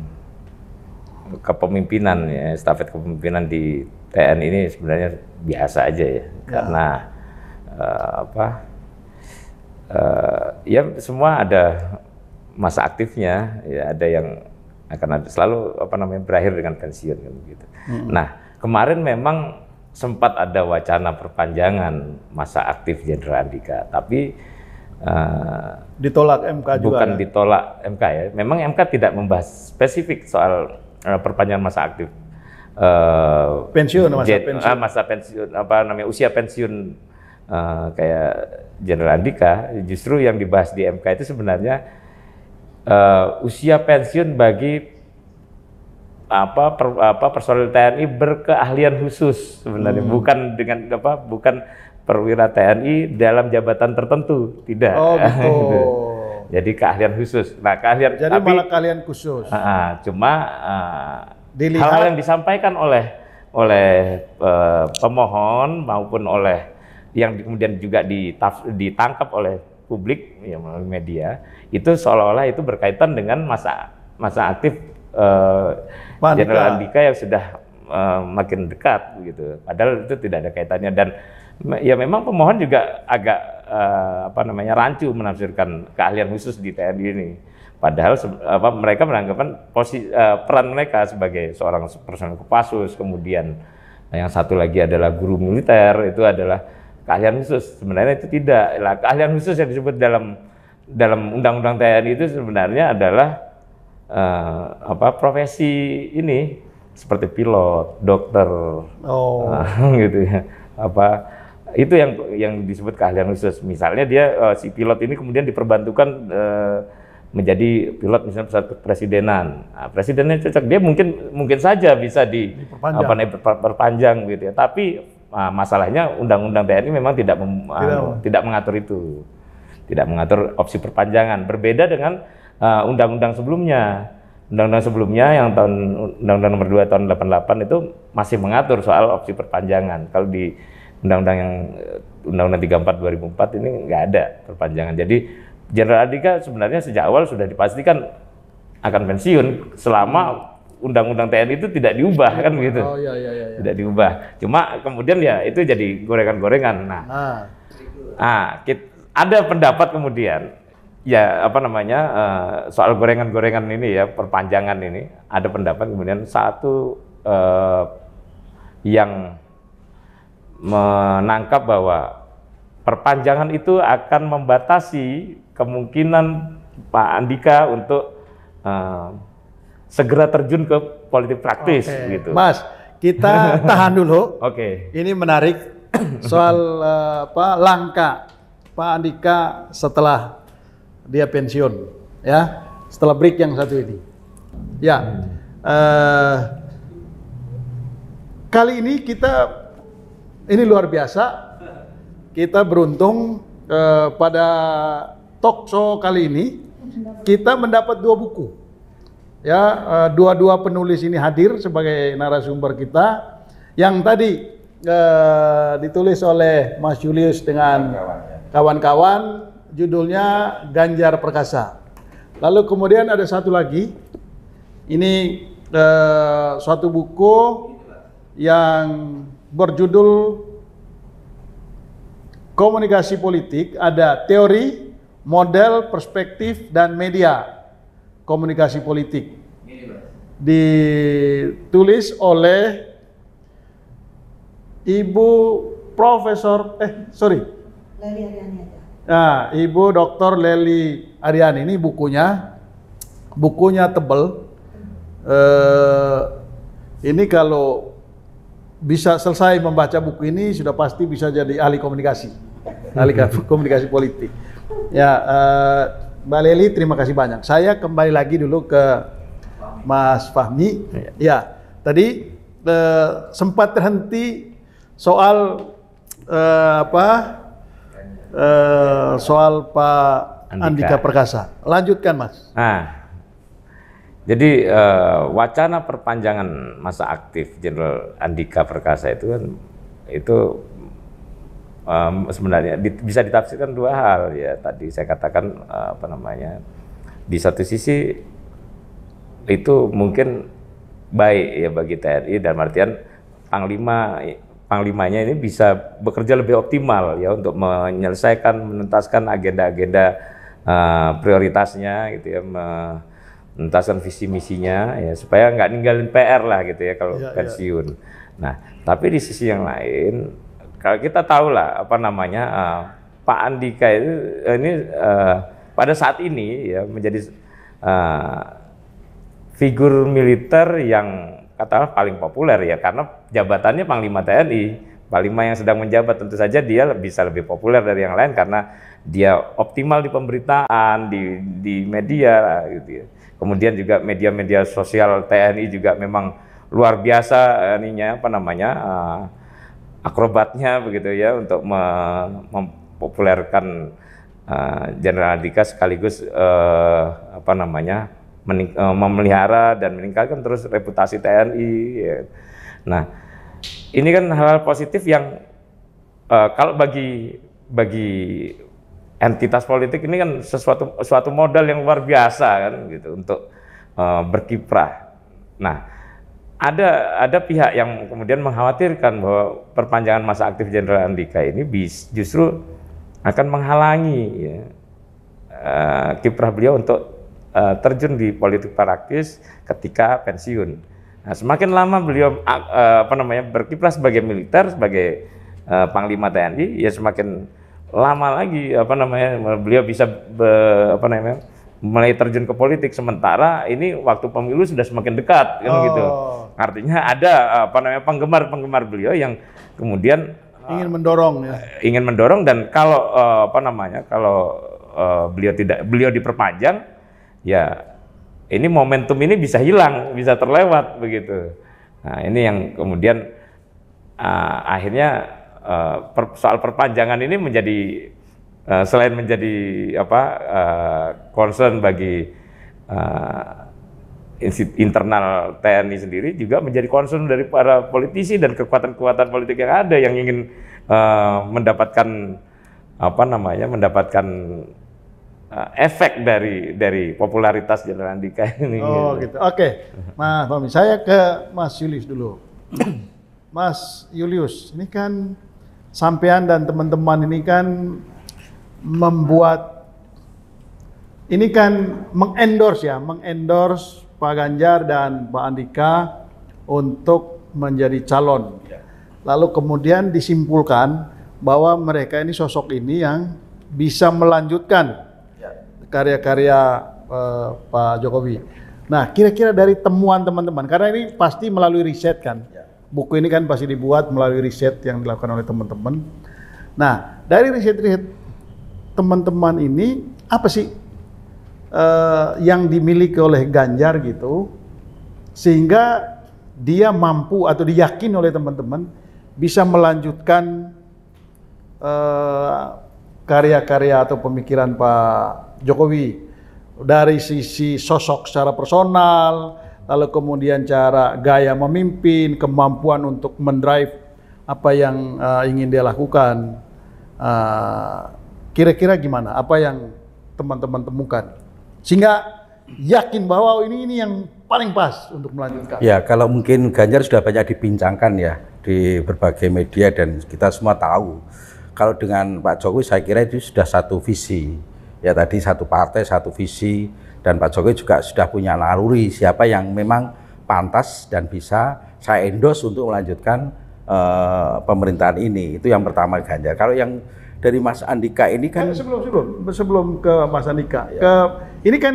[SPEAKER 4] kepemimpinan, ya, estafet kepemimpinan di TNI ini sebenarnya biasa aja ya, karena ya semua ada masa aktifnya, ya ada yang akan ada selalu berakhir dengan pensiun kan begitu. Nah, kemarin memang sempat ada wacana perpanjangan masa aktif Jenderal Andika, tapi
[SPEAKER 1] ditolak MK juga.
[SPEAKER 4] Bukan ditolak MK ya. Memang MK tidak membahas spesifik soal perpanjangan masa aktif. Masa pensiun usia pensiun kayak Jenderal Andika. Justru yang dibahas di MK itu sebenarnya usia pensiun bagi personel TNI berkeahlian khusus sebenarnya, bukan perwira TNI dalam jabatan tertentu, tidak.
[SPEAKER 1] Oh gitu.
[SPEAKER 4] Jadi keahlian khusus. Nah,
[SPEAKER 1] malah keahlian khusus.
[SPEAKER 4] Cuma hal yang disampaikan oleh pemohon maupun oleh yang kemudian juga ditangkap oleh publik ya, melalui media, itu seolah-olah itu berkaitan dengan masa aktif Jenderal Andika yang sudah makin dekat gitu. Padahal itu tidak ada kaitannya, dan ya memang pemohon juga agak rancu menafsirkan keahlian khusus di TNI ini. Padahal mereka menganggapkan peran mereka sebagai seorang personel Kopassus, kemudian yang satu lagi adalah guru militer, itu adalah keahlian khusus. Sebenarnya itu tidak. Keahlian khusus yang disebut dalam undang-undang TNI itu sebenarnya adalah profesi ini seperti pilot, dokter, gitu ya. Itu yang disebut keahlian khusus. Misalnya dia si pilot ini kemudian diperbantukan menjadi pilot misalnya pesawat kepresidenan. Nah, presidennya cocok, dia mungkin saja bisa diperpanjang gitu ya. Tapi masalahnya undang-undang TNI memang tidak mengatur itu. Tidak mengatur opsi perpanjangan. Berbeda dengan undang-undang sebelumnya. Undang-undang sebelumnya yang Undang-Undang Nomor 2 tahun 88 itu masih mengatur soal opsi perpanjangan. Kalau di Undang-Undang 34 2004 ini nggak ada perpanjangan. Jadi Jenderal Andika sebenarnya sejak awal sudah dipastikan akan pensiun selama Undang-Undang TNI itu tidak diubah kan begitu. Tidak diubah. Cuma kemudian ya itu jadi gorengan-gorengan. Ada pendapat kemudian ya soal gorengan-gorengan ini ya, perpanjangan ini, ada pendapat kemudian satu yang menangkap bahwa perpanjangan itu akan membatasi kemungkinan Pak Andika untuk segera terjun ke politik praktis gitu.
[SPEAKER 1] Mas, kita tahan dulu. Ini menarik soal langkah Pak Andika setelah dia pensiun, ya, setelah break yang satu ini. Ya, kali ini ini luar biasa. Kita beruntung pada talk show kali ini kita mendapat 2 buku. Ya, dua penulis ini hadir sebagai narasumber kita. Yang tadi ditulis oleh Mas Julius dengan kawan-kawan, judulnya Ganjar Perkasa. Lalu kemudian ada satu lagi, ini suatu buku yang berjudul Komunikasi Politik, ada teori, model, perspektif, dan media komunikasi politik. Ditulis oleh Ibu Profesor,
[SPEAKER 3] Leli Aryani aja.
[SPEAKER 1] Nah, Ibu Dr. Leli Aryani, ini bukunya tebel. Ini kalau bisa selesai membaca buku ini sudah pasti bisa jadi ahli komunikasi, komunikasi politik. Ya, Mbak Leli, terima kasih banyak. Saya kembali lagi dulu ke Mas Fahmi. Ya, tadi sempat terhenti soal soal Pak Andika Perkasa. Lanjutkan, Mas.
[SPEAKER 4] Nah, jadi wacana perpanjangan masa aktif Jenderal Andika Perkasa itu kan sebenarnya bisa ditafsirkan dua hal ya. Tadi saya katakan di satu sisi itu mungkin baik ya bagi TNI, dalam artian Panglimanya ini bisa bekerja lebih optimal ya untuk menyelesaikan, menuntaskan agenda-agenda prioritasnya gitu ya, menuntaskan visi misinya ya, supaya nggak ninggalin PR lah gitu ya kalau pensiun. Nah, tapi di sisi yang lain, kalau kita tahu lah Pak Andika ini pada saat ini ya menjadi figur militer yang katakanlah paling populer ya, karena jabatannya Panglima TNI, Panglima yang sedang menjabat, tentu saja dia bisa lebih populer dari yang lain karena dia optimal di pemberitaan, di media gitu ya. Kemudian juga media-media sosial TNI juga memang luar biasa akrobatnya begitu ya untuk mempopulerkan Jenderal Andika, sekaligus memelihara dan meningkatkan terus reputasi TNI ya. Nah, ini kan hal positif yang kalau bagi entitas politik ini kan suatu modal yang luar biasa kan gitu untuk berkiprah. Nah, ada pihak yang kemudian mengkhawatirkan bahwa perpanjangan masa aktif Jenderal Andika ini justru akan menghalangi ya, kiprah beliau untuk terjun di politik praktis ketika pensiun. Nah, semakin lama beliau berkiprah sebagai militer, sebagai Panglima TNI, ya semakin lama lagi beliau bisa mulai terjun ke politik. Sementara ini waktu pemilu sudah semakin dekat kan gitu. Artinya ada penggemar beliau yang kemudian ingin mendorong dan kalau beliau diperpanjang, ya ini momentum ini bisa hilang, bisa terlewat begitu. Nah, ini yang kemudian akhirnya soal perpanjangan ini menjadi selain menjadi concern bagi internal TNI sendiri, juga menjadi concern dari para politisi dan kekuatan-kekuatan politik yang ada yang ingin mendapatkan efek dari popularitas Jenderal Andika ini.
[SPEAKER 1] Oh gitu. Oke. Mas Fahmi, saya ke Mas Julius dulu. Mas Julius, ini kan sampean dan teman-teman ini kan mengendorse Pak Ganjar dan Pak Andika untuk menjadi calon. Lalu kemudian disimpulkan bahwa mereka ini sosok ini yang bisa melanjutkan karya-karya Pak Jokowi. Nah, kira-kira dari temuan teman-teman, karena ini pasti melalui riset kan, buku ini kan pasti dibuat melalui riset yang dilakukan oleh teman-teman. Nah, dari riset-riset teman-teman ini, apa sih yang dimiliki oleh Ganjar gitu, sehingga dia mampu atau diyakini oleh teman-teman bisa melanjutkan karya-karya atau pemikiran Pak Jokowi dari sisi sosok secara personal, lalu kemudian cara gaya memimpin, kemampuan untuk mendrive apa yang ingin dia lakukan. Kira-kira gimana? Apa yang teman-teman temukan sehingga yakin bahwa ini yang paling pas untuk melanjutkan?
[SPEAKER 2] Ya, kalau mungkin Ganjar sudah banyak dibincangkan ya di berbagai media dan kita semua tahu. Kalau dengan Pak Jokowi saya kira itu sudah satu visi. Ya tadi satu partai, satu visi, dan Pak Jokowi juga sudah punya naluri siapa yang memang pantas dan bisa saya endorse untuk melanjutkan pemerintahan ini. Itu yang pertama Ganjar. Kalau yang dari Mas Andika ini kan
[SPEAKER 1] sebelum ke Mas Andika, ini kan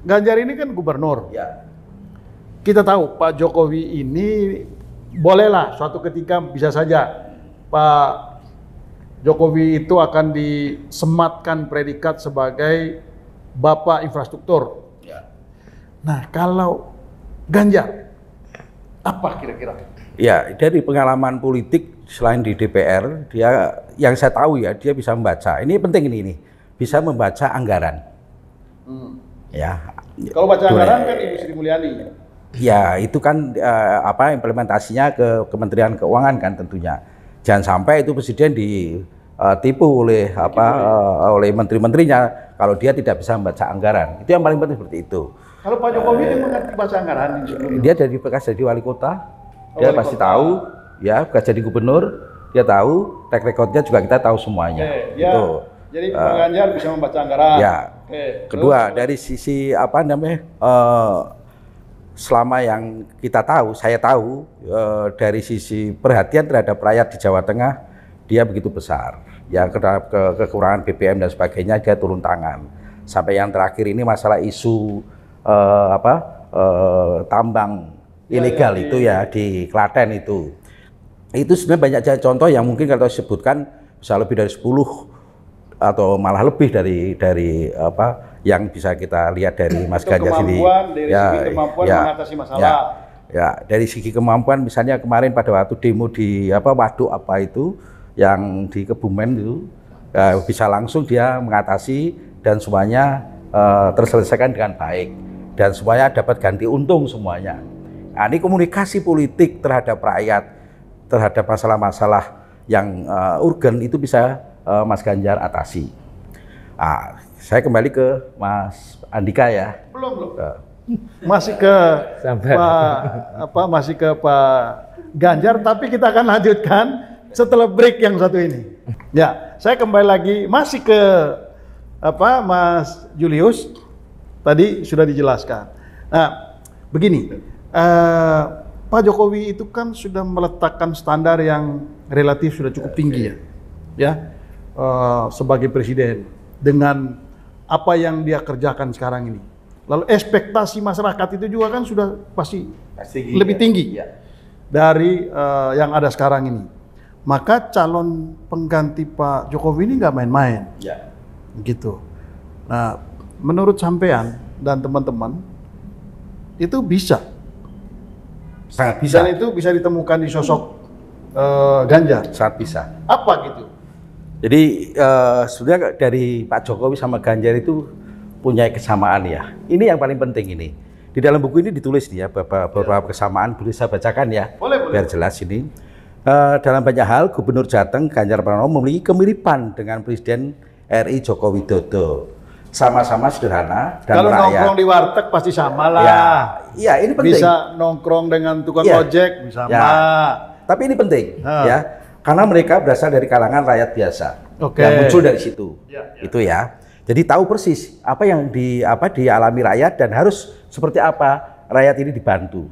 [SPEAKER 1] Ganjar ini kan gubernur.
[SPEAKER 2] ya,
[SPEAKER 1] Kita tahu Pak Jokowi ini bolehlah suatu ketika bisa saja Pak Jokowi itu akan disematkan predikat sebagai Bapak Infrastruktur.
[SPEAKER 2] ya.
[SPEAKER 1] Nah, kalau Ganjar, apa kira-kira?
[SPEAKER 2] Ya, dari pengalaman politik selain di DPR, dia yang saya tahu ya, dia bisa membaca. Ini penting ini bisa membaca anggaran. Ya.
[SPEAKER 1] Kalau baca anggaran kan Ibu Sri Mulyani.
[SPEAKER 2] Ya, itu kan implementasinya ke Kementerian Keuangan kan tentunya. Jangan sampai itu presiden ditipu oleh oleh menteri-menterinya kalau dia tidak bisa membaca anggaran. Itu yang paling penting seperti itu.
[SPEAKER 1] Kalau Pak Jokowi ini mengerti bahasa anggaran sebelumnya.
[SPEAKER 2] Dia bekas jadi wali kota, dia
[SPEAKER 1] wali
[SPEAKER 2] pasti
[SPEAKER 1] kota.
[SPEAKER 2] tahu, ya bekas jadi gubernur, dia tahu, track recordnya juga kita tahu semuanya.
[SPEAKER 1] Ya,
[SPEAKER 2] Itu.
[SPEAKER 1] jadi Pak Ganjar bisa membaca anggaran.
[SPEAKER 2] Ya.
[SPEAKER 1] Oke.
[SPEAKER 2] Kedua, dari sisi selama yang kita tahu, saya tahu dari sisi perhatian terhadap rakyat di Jawa Tengah, dia begitu besar. Ya, kekurangan BBM dan sebagainya dia turun tangan. Sampai yang terakhir ini masalah isu tambang ilegal itu ya di Klaten itu. Itu sebenarnya banyak contoh yang mungkin kalau sebutkan bisa lebih dari 10 atau malah lebih dari yang bisa kita lihat dari Mas Ganjar sendiri.
[SPEAKER 1] Dari segi kemampuan mengatasi masalah.
[SPEAKER 2] Ya, dari segi kemampuan misalnya kemarin pada waktu demo di waduk apa itu yang di Kebumen itu bisa langsung dia mengatasi dan semuanya terselesaikan dengan baik dan semuanya dapat ganti untung semuanya. Nah, ini komunikasi politik terhadap rakyat, terhadap masalah-masalah yang urgen itu bisa Mas Ganjar atasi. Nah, saya kembali ke Mas Andika ya.
[SPEAKER 1] Belum. Masih ke masih ke Pak Ganjar, tapi kita akan lanjutkan setelah break yang satu ini. Ya, saya kembali lagi masih ke Mas Julius. Tadi sudah dijelaskan. Nah, begini, Pak Jokowi itu kan sudah meletakkan standar yang relatif sudah cukup tinggi ya, sebagai presiden dengan apa yang dia kerjakan sekarang ini. Lalu ekspektasi masyarakat itu juga kan sudah pasti lebih tinggi dari yang ada sekarang ini. Maka calon pengganti Pak Jokowi ini nggak main-main, gitu. Nah, menurut sampean dan teman-teman itu bisa,
[SPEAKER 2] sangat bisa.
[SPEAKER 1] dan itu bisa ditemukan di sosok Ganjar.
[SPEAKER 2] Sangat bisa.
[SPEAKER 1] Apa gitu?
[SPEAKER 2] Jadi sebenarnya dari Pak Jokowi sama Ganjar itu punya kesamaan ya. Ini yang paling penting ini. Di dalam buku ini ditulis nih ya beberapa kesamaan, boleh saya bacakan ya.
[SPEAKER 1] Boleh.
[SPEAKER 2] Biar jelas ini. Dalam banyak hal Gubernur Jateng Ganjar Pranowo memiliki kemiripan dengan Presiden RI Joko Widodo. Sama-sama sederhana dan
[SPEAKER 1] kalau
[SPEAKER 2] merakyat.
[SPEAKER 1] nongkrong di warteg pasti sama lah.
[SPEAKER 2] Ya, ini penting.
[SPEAKER 1] Bisa nongkrong dengan tukang ojek bisa
[SPEAKER 2] Ya. Tapi ini penting ya. Karena mereka berasal dari kalangan rakyat biasa. Yang muncul dari situ. Itu ya. Jadi tahu persis apa yang dialami rakyat dan harus seperti apa rakyat ini dibantu,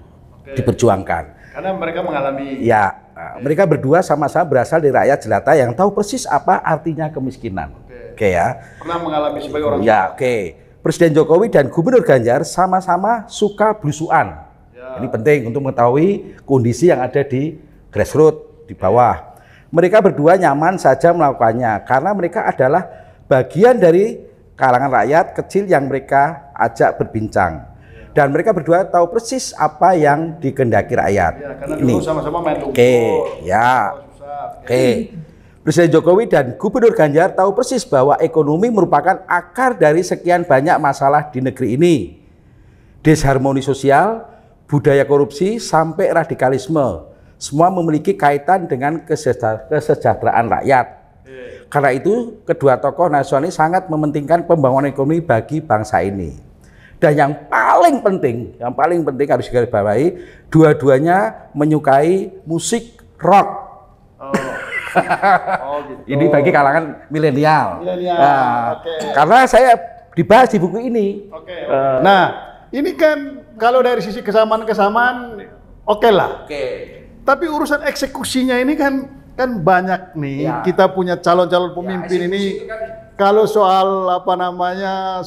[SPEAKER 2] diperjuangkan.
[SPEAKER 1] Karena mereka mengalami.
[SPEAKER 2] Ya, mereka berdua sama-sama berasal dari rakyat jelata yang tahu persis apa artinya kemiskinan. Oke ya.
[SPEAKER 1] Pernah mengalami sebagai orang.
[SPEAKER 2] Ya, oke. Presiden Jokowi dan Gubernur Ganjar sama-sama suka belusuan. Ini penting untuk mengetahui kondisi yang ada di grassroots, di bawah. Mereka berdua nyaman saja melakukannya karena mereka adalah bagian dari kalangan rakyat kecil yang mereka ajak berbincang. Dan mereka berdua tahu persis apa yang dikehendaki rakyat.
[SPEAKER 1] Ya, karena dulu sama-sama main lumpur.
[SPEAKER 2] Oke. Presiden Jokowi dan Gubernur Ganjar tahu persis bahwa ekonomi merupakan akar dari sekian banyak masalah di negeri ini. Disharmoni sosial, budaya korupsi, sampai radikalisme. semua memiliki kaitan dengan kesejahteraan rakyat. Karena itu kedua tokoh nasionalis sangat mementingkan pembangunan ekonomi bagi bangsa ini. Dan yang paling penting harus digarisbawahi, dua-duanya menyukai musik rock.
[SPEAKER 1] Gitu.
[SPEAKER 2] Ini bagi kalangan milenial.
[SPEAKER 1] Okay.
[SPEAKER 2] Karena saya dibahas di buku ini.
[SPEAKER 1] Okay. Nah, ini kan kalau dari sisi kesamaan oke lah. Tapi urusan eksekusinya ini kan banyak nih.
[SPEAKER 2] Ya.
[SPEAKER 1] Kita punya calon-calon pemimpin ini. Kalau soal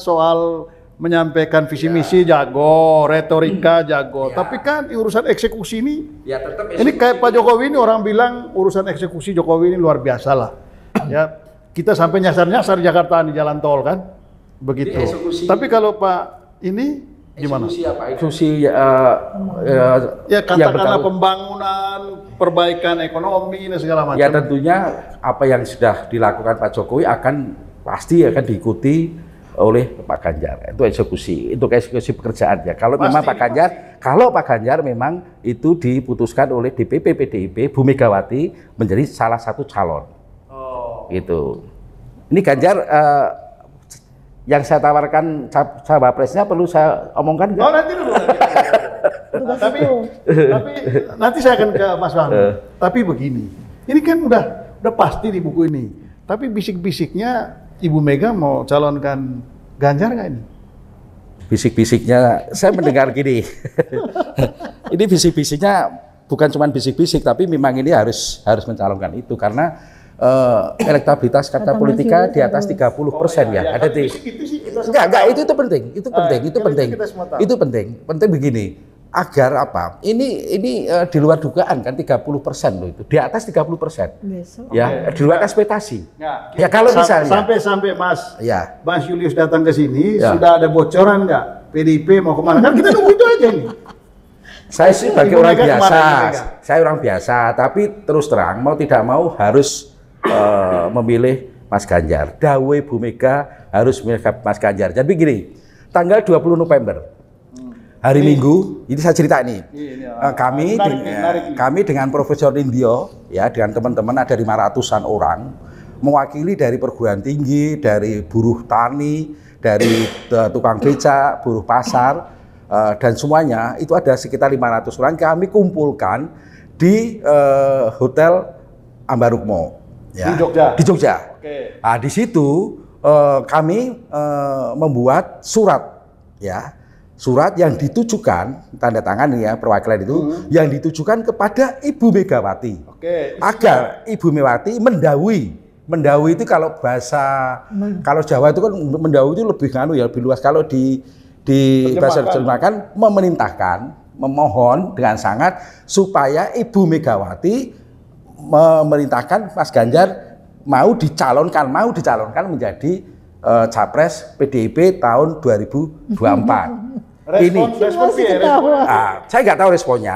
[SPEAKER 1] soal menyampaikan visi misi jago, retorika jago. Tapi kan urusan eksekusi ini, ini kayak Pak Jokowi ini orang bilang urusan eksekusi Jokowi ini luar biasa lah. Ya, kita sampai nyasar-nyasar Jakarta di jalan tol kan, begitu. Tapi kalau Pak ini gimana?
[SPEAKER 2] Eksekusi apa? Eksekusi
[SPEAKER 1] ya katakanlah pembangunan, perbaikan ekonomi dan segala macam.
[SPEAKER 2] Ya tentunya apa yang sudah dilakukan Pak Jokowi pasti akan diikuti oleh Pak Ganjar. Itu eksekusi pekerjaan ya. Kalau memang Pak Ganjar memang itu diputuskan oleh DPP PDIP Bu Megawati menjadi salah satu calon. Gitu. Ini Ganjar yang saya tawarkan cawapresnya perlu saya omongkan nggak?
[SPEAKER 1] Oh nanti dulu. Tapi nanti saya akan ke Mas Fahmi. Tapi begini, ini kan udah pasti di buku ini. Tapi bisik-bisiknya Ibu Mega mau calonkan Ganjar nggak ini?
[SPEAKER 2] Bisik-bisiknya, saya mendengar gini. Ini bisik-bisiknya bukan cuma bisik-bisik, tapi memang ini harus mencalonkan itu karena elektabilitas kata politika di atas 30% ya. Ada di enggak itu penting, itu penting begini. Agar apa? Ini di luar dugaan kan 30% loh itu. Di atas 30%. Ya, di luar ekspektasi. Ya kalau misalnya
[SPEAKER 1] sampai Mas Julius datang ke sini sudah ada bocoran nggak? PDIP mau kemana? Kan kita nunggu itu aja nih.
[SPEAKER 2] Saya sih sebagai orang biasa, saya orang biasa, tapi terus terang mau tidak mau harus memilih Mas Ganjar. Dawe Bu Mega harus memilih Mas Ganjar. Jadi begini, tanggal 20 November hari Minggu, ini saya cerita nih. Kami dengan Profesor Nindyo ya dengan teman-teman ada 500-an orang mewakili dari perguruan tinggi, dari buruh tani, dari tukang beca, buruh pasar dan semuanya itu ada sekitar 500 orang kami kumpulkan di Hotel Ambarukmo ya, di Jogja. Nah, di situ kami membuat surat ya. Surat yang ditujukan, tanda tangan ya perwakilan itu, yang ditujukan kepada Ibu Megawati. Agar Ibu Megawati mendahului itu kalau bahasa, kalau Jawa itu kan mendahului itu lebih lebih luas. Kalau di bahasa diterjemahkan, memohon dengan sangat supaya Ibu Megawati memerintahkan Mas Ganjar mau dicalonkan menjadi capres PDIP tahun 2024. Saya nggak tahu responnya,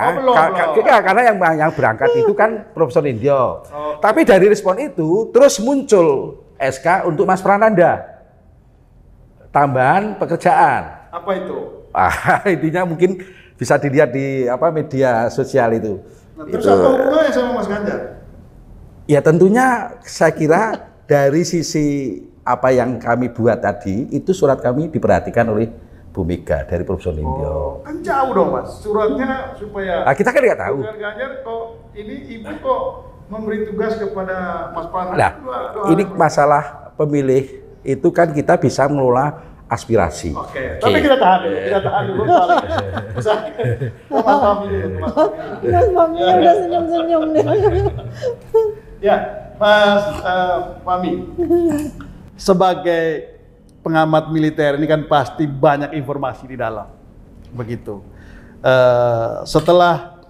[SPEAKER 2] karena yang berangkat itu kan Profesor Nindyo. Tapi dari respon itu terus muncul SK untuk Mas Prananda, tambahan pekerjaan.
[SPEAKER 1] Apa itu?
[SPEAKER 2] Intinya mungkin bisa dilihat di media sosial itu.
[SPEAKER 1] Terus apa hubungannya sama Mas Ganjar?
[SPEAKER 2] Ya tentunya saya kira dari sisi apa yang kami buat tadi itu surat kami diperhatikan oleh Bu Mega dari Profesor Nindyo.
[SPEAKER 1] Kan jauh dong Mas, suratnya supaya
[SPEAKER 2] kita kan nggak tahu.
[SPEAKER 1] Ganjar kok ini Ibu kok memberi tugas kepada Mas Prananda.
[SPEAKER 2] Nah, ini masalah pemilih itu kan kita bisa mengelola aspirasi.
[SPEAKER 1] Tapi kita tahan dulu. Mas
[SPEAKER 3] Fahmi udah senyum-senyum nih.
[SPEAKER 1] Ya, Mas Fahmi. Sebagai pengamat militer ini kan pasti banyak informasi di dalam, begitu. Setelah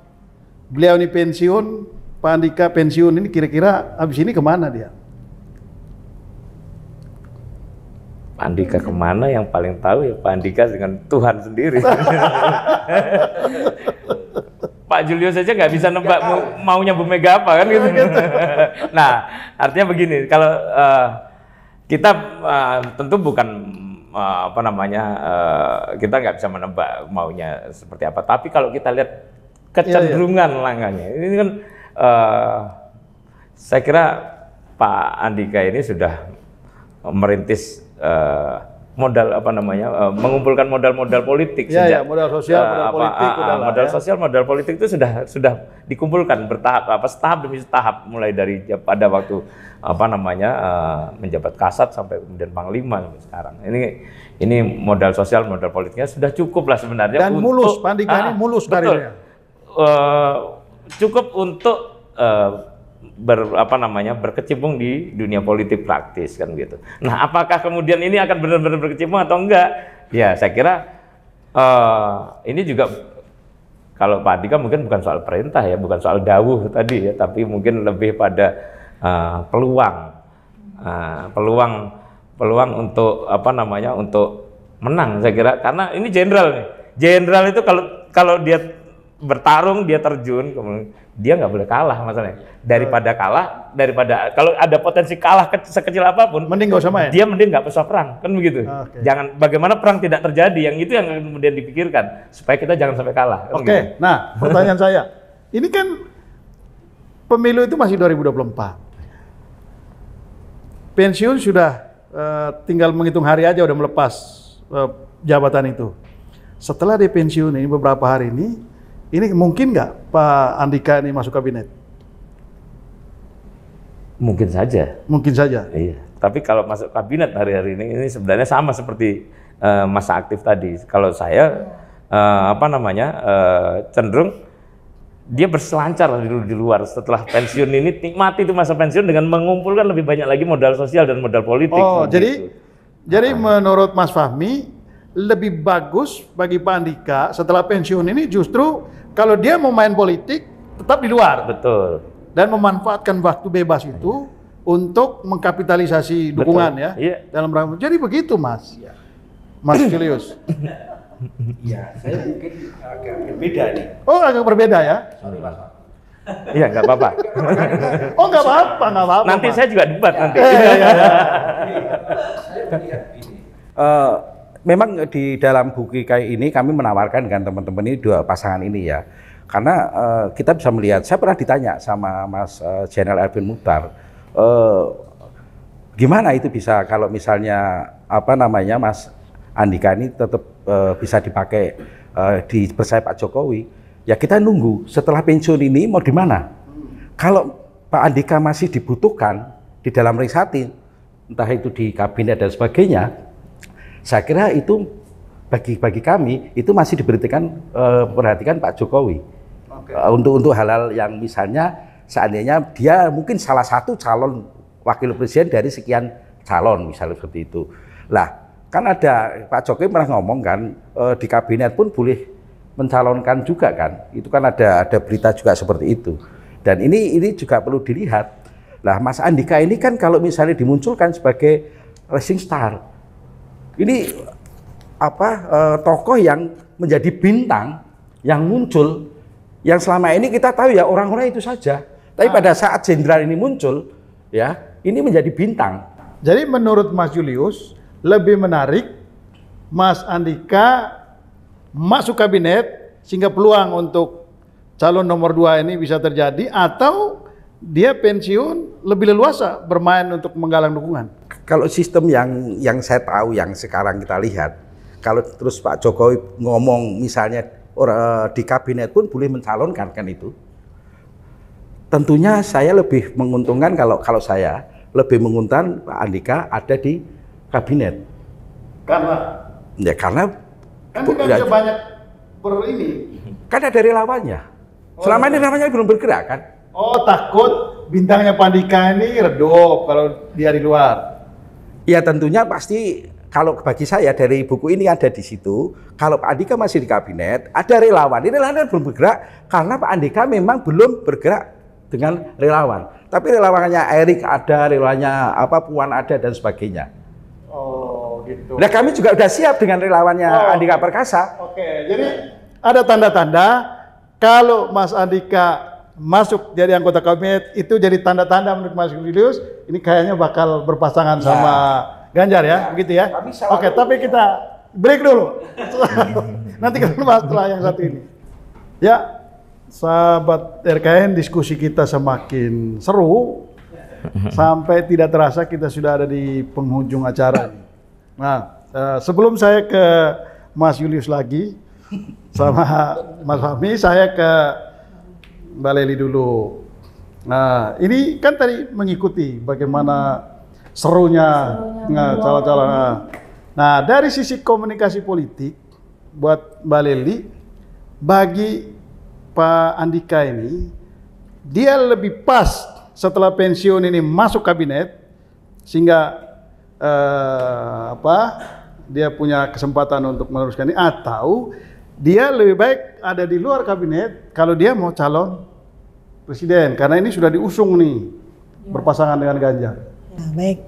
[SPEAKER 1] beliau ini pensiun, Pak Andika pensiun ini kira-kira habis ini kemana dia?
[SPEAKER 4] Pak Andika kemana yang paling tahu ya Pak Andika dengan Tuhan sendiri. Pak Julius saja nggak bisa nebak maunya Bu Mega apa kan gitu. Nah artinya begini, kalau kita tentu bukan kita nggak bisa menebak maunya seperti apa. Tapi kalau kita lihat kecenderungan langkahnya. Ini kan saya kira Pak Andika ini sudah merintis modal mengumpulkan modal-modal politik sejak
[SPEAKER 1] modal sosial, modal politik,
[SPEAKER 4] modal sosial, modal politik itu sudah dikumpulkan bertahap, setahap demi setahap, mulai dari pada waktu menjabat Kasat sampai kemudian Panglima sampai sekarang. Ini modal sosial, modal politiknya sudah cukup lah sebenarnya.
[SPEAKER 1] Dan mulus, Pak Andika ini mulus karirnya.
[SPEAKER 4] Cukup untuk berkecimpung di dunia politik praktis kan gitu. Nah, apakah kemudian ini akan benar-benar berkecimpung atau enggak? Ya, saya kira ini juga kalau Pak Andika mungkin bukan soal perintah ya, bukan soal dawuh tadi ya, tapi mungkin lebih pada peluang untuk untuk menang, saya kira, karena ini jenderal nih. Jenderal itu kalau dia bertarung, dia terjun, dia nggak boleh kalah masalahnya. Daripada kalau ada potensi kalah sekecil apapun,
[SPEAKER 1] mending nggak usah main.
[SPEAKER 4] Dia mending nggak usah perang, kan begitu. Okay. Jangan, bagaimana perang tidak terjadi, yang itu yang kemudian dipikirkan supaya kita jangan sampai kalah. Kan
[SPEAKER 1] Oke. Gitu. Nah, pertanyaan saya, ini kan pemilu itu masih 2024. Pensiun sudah tinggal menghitung hari aja udah melepas jabatan itu. Setelah dia pensiun ini beberapa hari ini mungkin nggak Pak Andika ini masuk kabinet?
[SPEAKER 3] Mungkin saja.
[SPEAKER 1] Mungkin saja.
[SPEAKER 4] Iya. Tapi kalau masuk kabinet hari-hari ini sebenarnya sama seperti masa aktif tadi. Kalau saya cenderung dia berselancar di luar setelah pensiun ini, nikmati itu masa pensiun dengan mengumpulkan lebih banyak lagi modal sosial dan modal politik.
[SPEAKER 1] Oh, jadi menurut Mas Fahmi lebih bagus bagi Pak Andika setelah pensiun ini justru kalau dia mau main politik tetap di luar.
[SPEAKER 4] Betul.
[SPEAKER 1] Dan memanfaatkan waktu bebas itu untuk mengkapitalisasi dukungan. Betul. Ya. Iya. Dalam rangka. Jadi begitu, Mas. Iya. Mas Julius.
[SPEAKER 2] Iya, saya mungkin agak berbeda nih.
[SPEAKER 1] Oh, agak berbeda ya?
[SPEAKER 2] Sorry, Mas.
[SPEAKER 4] Iya, nggak apa-apa.
[SPEAKER 1] Oh, nggak apa-apa, nggak apa-apa.
[SPEAKER 4] Nanti Mas. Saya juga debat nanti.
[SPEAKER 2] Memang di dalam buku kayak ini kami menawarkan dengan teman-teman ini dua pasangan ini ya. Karena kita bisa melihat, saya pernah ditanya sama Mas Jenderal Erwin Mukhtar, gimana itu bisa kalau misalnya Mas Andika ini tetap bisa dipakai dipercaya Pak Jokowi, ya kita nunggu setelah pensiun ini mau di mana. Kalau Pak Andika masih dibutuhkan di dalam Risati, entah itu di kabinet dan sebagainya, saya kira itu bagi kami itu masih diperhatikan Pak Jokowi. Untuk hal-hal yang misalnya seandainya dia mungkin salah satu calon wakil presiden dari sekian calon misalnya seperti itu. Lah, kan ada Pak Jokowi pernah ngomong kan di kabinet pun boleh mencalonkan juga kan. Itu kan ada berita juga seperti itu. Dan ini juga perlu dilihat. Lah, Mas Andika ini kan kalau misalnya dimunculkan sebagai rising star, ini tokoh yang menjadi bintang yang muncul, yang selama ini kita tahu ya orang-orang itu saja. Tapi pada saat jenderal ini muncul, ya ini menjadi bintang.
[SPEAKER 1] Jadi menurut Mas Julius lebih menarik Mas Andika masuk kabinet sehingga peluang untuk calon nomor 2 ini bisa terjadi, atau dia pensiun lebih leluasa bermain untuk menggalang dukungan.
[SPEAKER 2] Kalau sistem yang saya tahu yang sekarang kita lihat, kalau terus Pak Jokowi ngomong misalnya di kabinet pun boleh mencalonkan kan itu. Tentunya saya lebih menguntungkan kalau saya lebih menguntungkan Pak Andika ada di kabinet.
[SPEAKER 1] Karena kan kita bisa banyak ini.
[SPEAKER 2] Kan ada relawannya. Selama ini relawannya belum bergerak kan.
[SPEAKER 1] Oh, takut bintangnya Pak Andika ini redup kalau dia di luar.
[SPEAKER 2] Ya tentunya pasti. Kalau bagi saya dari buku ini ada di situ, kalau Pak Andika masih di kabinet, ada relawan. Ini relawan belum bergerak karena Pak Andika memang belum bergerak dengan relawan. Tapi relawannya Erik ada, relawannya Puan ada dan sebagainya.
[SPEAKER 1] Oh, gitu.
[SPEAKER 2] Nah, kami juga udah siap dengan relawannya Andika Perkasa.
[SPEAKER 1] Oke, jadi ada tanda-tanda kalau Mas Andika masuk jadi anggota kabinet itu jadi tanda-tanda menurut Mas Julius ini kayaknya bakal berpasangan sama Ganjar ya, begitu ya. Oke, tapi kita break dulu. Nanti kita bahas setelah yang satu ini. Ya, sahabat RKN, diskusi kita semakin seru sampai tidak terasa kita sudah ada di penghujung acara. Nah, sebelum saya ke Mas Julius lagi sama Mas Fahmi, saya ke Mbak Lely dulu. Nah, ini kan tadi mengikuti bagaimana serunya calon-calon. Nah, dari sisi komunikasi politik buat Mbak Lely, bagi Pak Andika ini, dia lebih pas setelah pensiun ini masuk kabinet sehingga dia punya kesempatan untuk meneruskan ini, atau dia lebih baik ada di luar kabinet kalau dia mau calon presiden, karena ini sudah diusung nih berpasangan dengan Ganjar.
[SPEAKER 3] Ya, baik.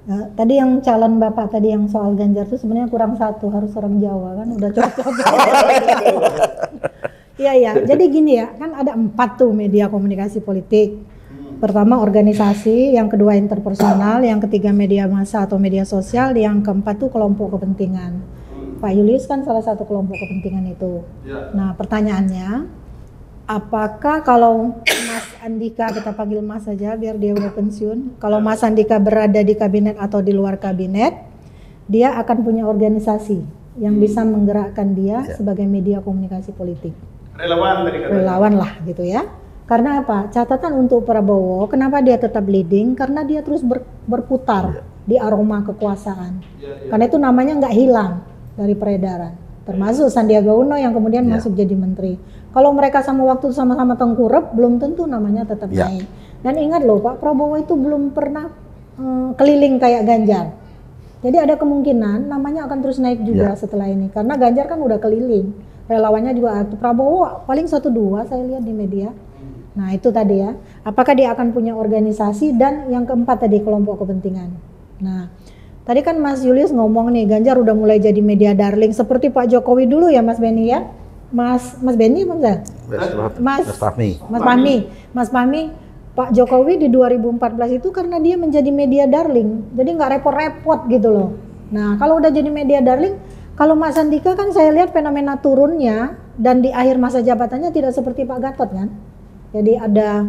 [SPEAKER 3] Nah, tadi yang calon Bapak tadi yang soal Ganjar itu sebenarnya kurang satu, harus orang Jawa kan udah cocok. Iya. Jadi gini ya, kan ada 4 tuh media komunikasi politik. Pertama organisasi, yang kedua interpersonal, yang ketiga media massa atau media sosial, yang keempat tuh kelompok kepentingan. Pak Julius kan salah satu kelompok kepentingan itu. Nah, pertanyaannya, apakah kalau Mas Andika, kita panggil Mas saja biar dia udah pensiun, kalau Mas Andika berada di kabinet atau di luar kabinet, dia akan punya organisasi yang bisa menggerakkan dia sebagai media komunikasi politik.
[SPEAKER 1] Relevan dari kata.
[SPEAKER 3] Relawan lah gitu ya. Karena apa? Catatan untuk Prabowo, kenapa dia tetap leading? Karena dia terus berputar di aroma kekuasaan. Karena itu namanya nggak hilang dari peredaran. Termasuk Sandiaga Uno yang kemudian masuk jadi menteri. Kalau mereka sama waktu sama-sama tengkurap, belum tentu namanya tetap naik. Dan ingat loh, Pak Prabowo itu belum pernah keliling kayak Ganjar. Jadi ada kemungkinan namanya akan terus naik juga setelah ini. Karena Ganjar kan udah keliling. Relawannya juga aktif. Prabowo paling 1-2 saya lihat di media. Nah itu tadi ya. Apakah dia akan punya organisasi, dan yang keempat tadi kelompok kepentingan. Nah tadi kan Mas Julius ngomong nih, Ganjar udah mulai jadi media darling seperti Pak Jokowi dulu ya Mas Benny ya. Mas Benny apa Mas Fahmi. Pak Jokowi di 2014 itu karena dia menjadi media darling, jadi nggak repot-repot gitu loh. Nah kalau udah jadi media darling, kalau Mas Andika kan saya lihat fenomena turunnya dan di akhir masa jabatannya tidak seperti Pak Gatot kan. Jadi ada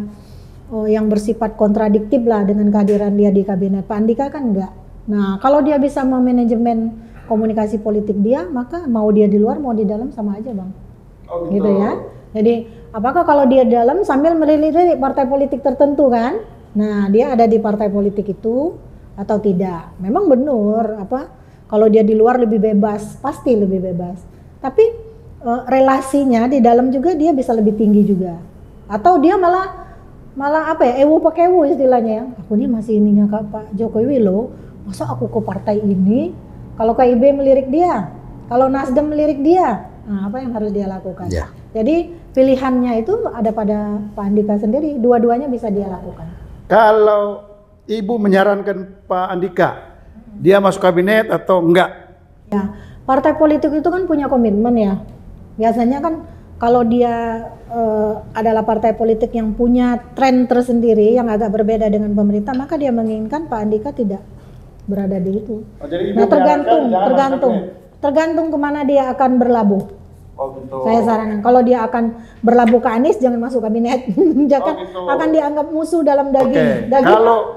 [SPEAKER 3] yang bersifat kontradiktif lah dengan kehadiran dia di kabinet. Pak Andika kan enggak. Nah kalau dia bisa memanajemen komunikasi politik dia, maka mau dia di luar mau di dalam sama aja bang. Gitu ya. Jadi apakah kalau dia dalam sambil melirik partai politik tertentu kan? Nah dia ada di partai politik itu atau tidak? Memang benar kalau dia di luar lebih bebas, pasti lebih bebas. Tapi relasinya di dalam juga dia bisa lebih tinggi juga. Atau dia malah ewu pakai ewu istilahnya ya. Aku ini masih ininya Pak Jokowi loh. Masa aku ke partai ini? Kalau KIB melirik dia, kalau Nasdem melirik dia, nah apa yang harus dia lakukan? Jadi pilihannya itu ada pada Pak Andika sendiri, dua-duanya bisa dia lakukan.
[SPEAKER 1] Kalau Ibu menyarankan Pak Andika, dia masuk kabinet atau enggak?
[SPEAKER 3] Ya, partai politik itu kan punya komitmen ya. Biasanya kan kalau dia adalah partai politik yang punya tren tersendiri yang agak berbeda dengan pemerintah, maka dia menginginkan Pak Andika tidak berada di itu. Nah tergantung kemana dia akan berlabuh. Saya sarankan kalau dia akan berlabuh ke Anies jangan masuk kabinet. Jangan akan dianggap musuh dalam daging.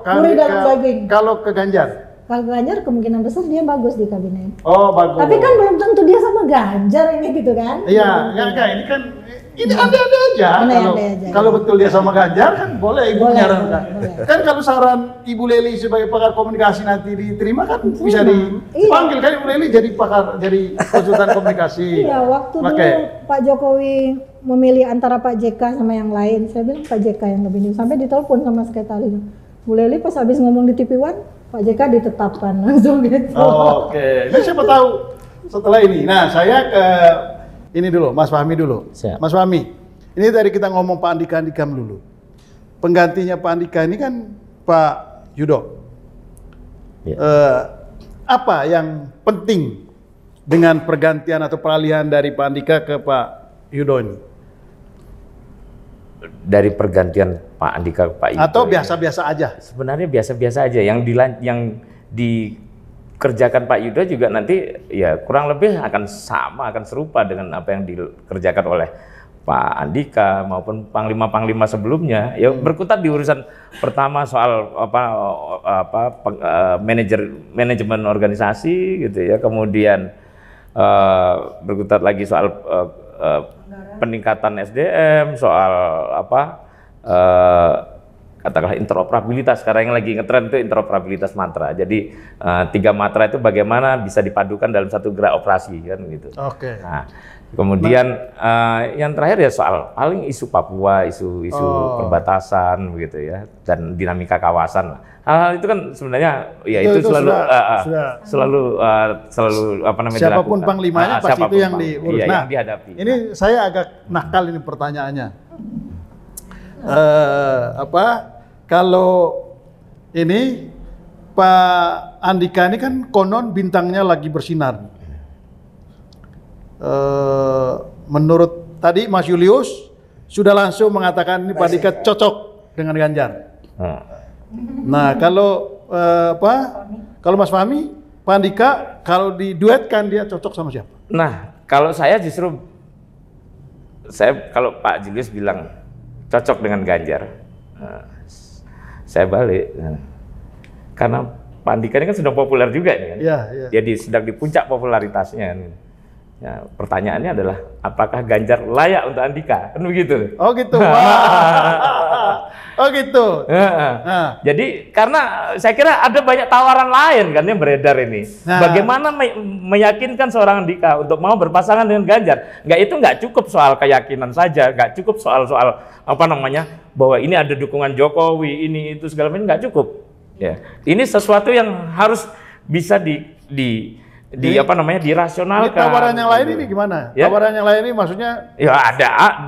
[SPEAKER 3] Gurih dalam daging.
[SPEAKER 1] Kalau ke Ganjar?
[SPEAKER 3] Kalau Ganjar kemungkinan besar dia bagus di kabinet.
[SPEAKER 1] Oh bagus.
[SPEAKER 3] Tapi kan belum tentu dia sama Ganjar ini gitu kan?
[SPEAKER 1] Iya, ini kan ini ada-ada aja. Kalau betul dia sama Ganjar kan boleh Ibu menyarankan. Kan kalau saran Ibu Lely sebagai pakar komunikasi nanti diterima kan bisa dipanggil kan Ibu Lely jadi pakar, jadi konsultan komunikasi.
[SPEAKER 3] Iya, waktu dulu Pak Jokowi memilih antara Pak JK sama yang lain, saya bilang Pak JK yang lebih sampai ditelepon sama sekretaris. Bu Lely pas habis ngomong di TV One, Pak JK ditetapkan langsung gitu.
[SPEAKER 1] Oke. Ini siapa tahu setelah ini. Nah, saya ke ini dulu, Mas Fahmi dulu.
[SPEAKER 4] Siap.
[SPEAKER 1] Mas Fahmi, ini tadi kita ngomong Pak Andika dulu. Penggantinya Pak Andika ini kan Pak Yudo. Apa yang penting dengan pergantian atau peralihan dari Pak Andika ke Pak Yudo ini?
[SPEAKER 4] Dari pergantian Pak Andika ke Pak Yudo.
[SPEAKER 1] Atau biasa-biasa aja?
[SPEAKER 4] Sebenarnya biasa-biasa aja. Yang dikerjakan Pak Yudo juga nanti ya kurang lebih akan sama, akan serupa dengan apa yang dikerjakan oleh Pak Andika maupun panglima-panglima sebelumnya ya berkutat di urusan pertama soal manajemen organisasi gitu ya, kemudian berkutat lagi soal peningkatan SDM, soal katakanlah interoperabilitas. Sekarang yang lagi ngetren itu interoperabilitas matra. Jadi 3 matra itu bagaimana bisa dipadukan dalam satu gerak operasi kan gitu.
[SPEAKER 1] Oke.
[SPEAKER 4] Nah, kemudian yang terakhir ya soal paling isu Papua, isu perbatasan begitu ya, dan dinamika kawasan. Hal-hal itu kan sebenarnya ya itu selalu apa namanya,
[SPEAKER 1] siapapun
[SPEAKER 4] dilakukan.
[SPEAKER 1] panglimanya pasti itu yang diurus.
[SPEAKER 4] Iya,
[SPEAKER 1] Nah,
[SPEAKER 4] yang dihadapi.
[SPEAKER 1] Ini saya agak nakal ini pertanyaannya. Kalau ini Pak Andika ini kan konon bintangnya lagi bersinar. Menurut tadi Mas Julius sudah langsung mengatakan ini Pak Andika cocok dengan Ganjar. Nah, kalau kalau Mas Fahmi, Pak Andika kalau diduetkan dia cocok sama siapa?
[SPEAKER 4] Nah, kalau saya justru kalau Pak Julius bilang cocok dengan Ganjar, saya balik, karena Pak Andika ini kan sudah populer juga nih kan, jadi sedang di puncak popularitasnya. Ya, pertanyaannya adalah apakah Ganjar layak untuk Andika, kan begitu?
[SPEAKER 1] Oh gitu. Oh gitu.
[SPEAKER 4] Jadi karena saya kira ada banyak tawaran lain kan yang beredar ini. Bagaimana meyakinkan seorang Andika untuk mau berpasangan dengan Ganjar? Itu nggak cukup soal keyakinan saja, nggak cukup soal bahwa ini ada dukungan Jokowi, ini itu segala macam, nggak cukup. Ya, ini sesuatu yang harus bisa dirasionalkan.
[SPEAKER 1] Tawaran yang lain ini gimana? Ya? Tawaran yang lain ini maksudnya? Ya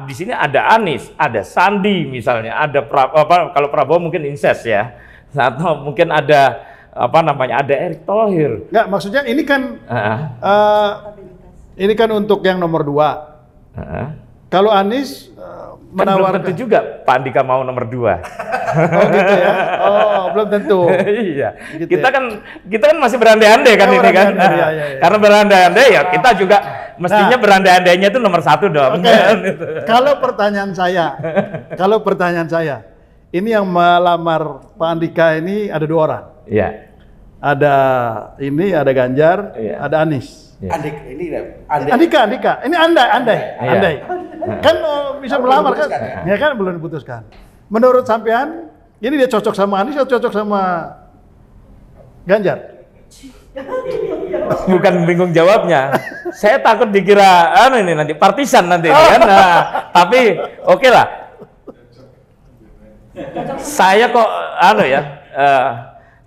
[SPEAKER 4] di sini ada Anies, ada Sandi misalnya, ada kalau Prabowo mungkin Inses ya, atau mungkin ada ada Erick Thohir.
[SPEAKER 1] Enggak, maksudnya ini kan ini kan untuk yang nomor 2. Kalau Anies menawarkan,
[SPEAKER 4] belum tentu juga Pak Andika mau nomor 2.
[SPEAKER 1] Oh gitu ya. Oh, belum tentu.
[SPEAKER 4] Iya. Gitu kita kan masih berandai-andai kan ini kan. Iya. Karena berandai-andai ya kita juga mestinya berandai-andainya itu nomor 1 dong.
[SPEAKER 1] Kalau pertanyaan saya, ini yang melamar Pak Andika ini ada 2 orang.
[SPEAKER 4] Iya.
[SPEAKER 1] Ada Ganjar, ada Anies.
[SPEAKER 4] Ya.
[SPEAKER 1] Andika. Ini andai. Kan bisa melamar kan? Ya kan belum diputuskan. Menurut sampean, ini dia cocok sama Anies atau cocok sama Ganjar?
[SPEAKER 4] Bukan bingung jawabnya. Saya takut dikira ini nanti partisan nanti kan. Nah, tapi oke lah. Saya kok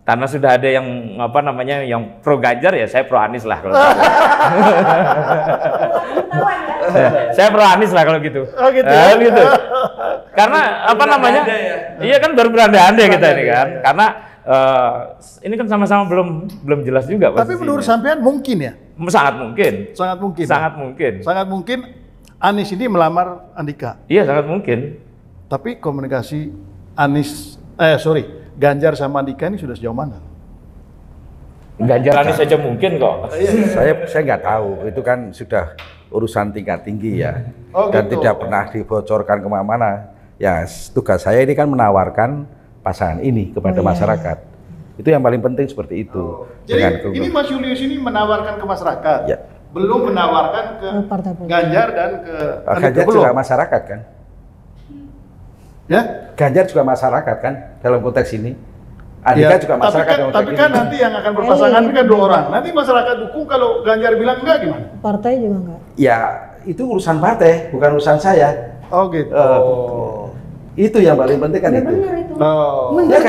[SPEAKER 4] karena sudah ada yang yang pro Ganjar ya saya pro Anies lah kalau gitu. Saya pro Anies lah kalau gitu. Oh gitu. Gitu. Karena iya kan baru berandai-andai kita ini kan. Karena ini kan sama-sama belum jelas juga.
[SPEAKER 1] Tapi menurut sampean mungkin ya?
[SPEAKER 4] Sangat mungkin.
[SPEAKER 1] Sangat mungkin Anies ini melamar Andika.
[SPEAKER 4] Iya, sangat mungkin.
[SPEAKER 1] Tapi komunikasi Ganjar sama Andika ini sudah sejauh mana?
[SPEAKER 4] Ganjar Anies saja mungkin kok.
[SPEAKER 2] Saya nggak tahu, itu kan sudah urusan tingkat tinggi ya, dan tidak pernah dibocorkan kemana-mana. Ya tugas saya ini kan menawarkan pasangan ini kepada masyarakat. Itu yang paling penting seperti itu.
[SPEAKER 1] Jadi ini Mas Julius ini menawarkan ke masyarakat, belum menawarkan ke Ganjar dan ke
[SPEAKER 2] Ganjar juga masyarakat kan?
[SPEAKER 1] Ya?
[SPEAKER 2] Ganjar juga masyarakat kan dalam konteks ini. Andika juga masyarakat.
[SPEAKER 1] Tapi kan nanti yang akan berpasangan kan 2 orang. Nanti masyarakat dukung kalau Ganjar bilang enggak gimana?
[SPEAKER 3] Partai juga enggak.
[SPEAKER 2] Ya itu urusan partai, bukan urusan saya.
[SPEAKER 1] Oh gitu.
[SPEAKER 2] Itu yang paling penting kan itu. Ya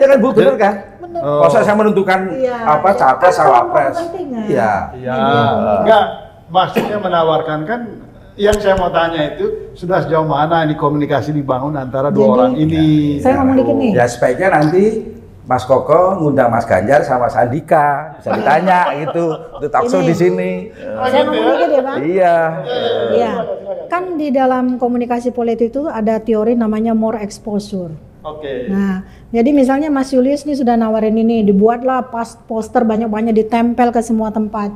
[SPEAKER 2] kan Bu, benar kan? Masa saya menentukan capres cawapres? Iya.
[SPEAKER 1] Enggak, maksudnya menawarkan kan. Yang saya mau tanya itu sudah sejauh mana ini komunikasi dibangun antara 2 orang ini?
[SPEAKER 3] Saya ngomong dikit nih.
[SPEAKER 2] Ya sebaiknya nanti Mas Koko ngundang Mas Ganjar sama Mas Andika, bisa ditanya gitu, itu talkshow di sini.
[SPEAKER 3] Saya ngomong dikit ya Bang?
[SPEAKER 2] Iya.
[SPEAKER 3] Iya. Kan di dalam komunikasi politik itu ada teori namanya more exposure.
[SPEAKER 1] Oke.
[SPEAKER 3] Nah, jadi misalnya Mas Julius nih sudah nawarin ini, dibuatlah poster banyak-banyak ditempel ke semua tempat.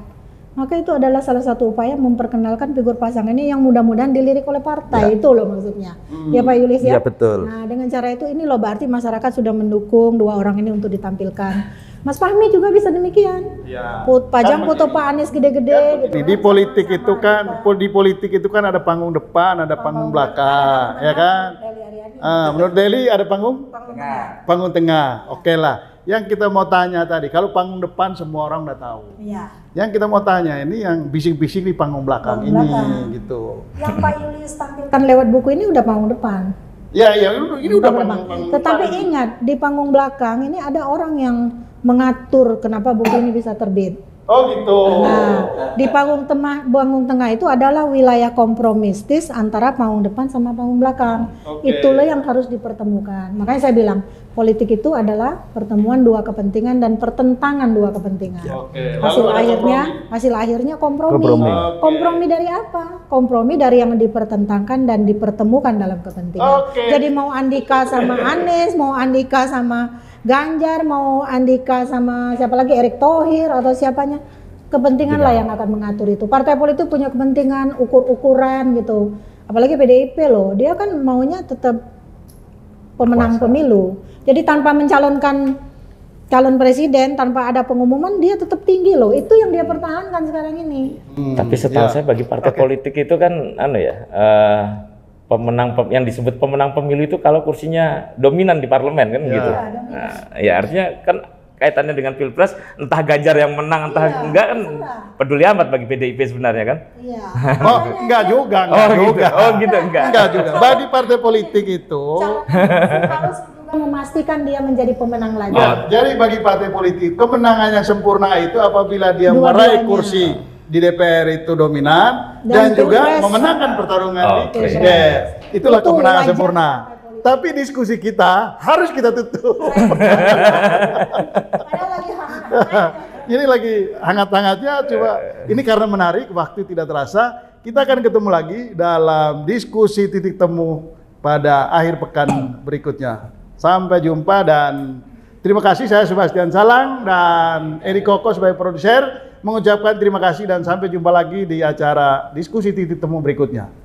[SPEAKER 3] Maka itu adalah salah satu upaya memperkenalkan figur pasangan ini yang mudah-mudahan dilirik oleh partai. Itu loh maksudnya. Ya Pak Yulis ya?
[SPEAKER 2] Ya betul.
[SPEAKER 3] Nah dengan cara itu ini loh berarti masyarakat sudah mendukung dua orang ini untuk ditampilkan. Mas Fahmi juga bisa demikian.
[SPEAKER 1] Ya.
[SPEAKER 3] Pajang foto Pak Anies gede-gede gitu.
[SPEAKER 1] Di politik itu kan, ada panggung depan, ada panggung belakang, ya kan? Menurut Deli ada panggung tengah. Oke lah. Yang kita mau tanya tadi, kalau panggung depan semua orang udah tahu.
[SPEAKER 3] Iya.
[SPEAKER 1] Yang kita mau tanya ini yang bisik-bisik di panggung belakang gitu.
[SPEAKER 3] Yang Pak Yulis tampilkan lewat buku ini udah panggung depan.
[SPEAKER 1] Ya, ini udah panggung
[SPEAKER 3] Tetapi
[SPEAKER 1] depan.
[SPEAKER 3] ingat di panggung belakang ini ada orang yang mengatur kenapa buku ini bisa terbit.
[SPEAKER 1] Oh gitu.
[SPEAKER 3] Nah, di panggung tengah itu adalah wilayah kompromistis antara panggung depan sama panggung belakang. Itulah yang harus dipertemukan. Makanya saya bilang politik itu adalah pertemuan dua kepentingan dan pertentangan dua kepentingan. Hasil akhirnya kompromi. Kompromi dari apa? Kompromi dari yang dipertentangkan dan dipertemukan dalam kepentingan. Jadi mau Andika sama Anies, mau Andika sama Ganjar, mau Andika sama siapa lagi, Erick Thohir atau siapanya, kepentingan lah yang akan mengatur itu. Partai politik punya kepentingan, ukur-ukuran gitu. Apalagi PDIP loh, dia kan maunya tetap pemenang pemilu. Jadi tanpa mencalonkan calon presiden, tanpa ada pengumuman, dia tetap tinggi loh. Itu yang dia pertahankan sekarang ini.
[SPEAKER 4] Tapi setahu saya bagi partai politik itu kan yang disebut pemenang pemilu itu kalau kursinya dominan di parlemen kan gitu. Nah, ya artinya kan kaitannya dengan Pilpres, entah Ganjar yang menang entah enggak kan peduli amat bagi PDIP sebenarnya kan.
[SPEAKER 3] Iya.
[SPEAKER 1] Oh, enggak juga. Enggak juga. Bagi partai politik itu
[SPEAKER 3] harus juga memastikan dia menjadi pemenang lagi.
[SPEAKER 1] Jadi bagi partai politik kemenangan yang sempurna itu apabila dia meraih kursi di DPR itu dominan dan juga memenangkan pertarungan di presiden. Itulah kemenangan sempurna. Tapi diskusi kita harus kita tutup. Ini lagi hangat-hangatnya, coba ini karena menarik, waktu tidak terasa. Kita akan ketemu lagi dalam diskusi titik temu pada akhir pekan berikutnya. Sampai jumpa dan terima kasih. Saya Sebastian Salang dan Eri Koko sebagai produser mengucapkan terima kasih dan sampai jumpa lagi di acara diskusi titik temu berikutnya.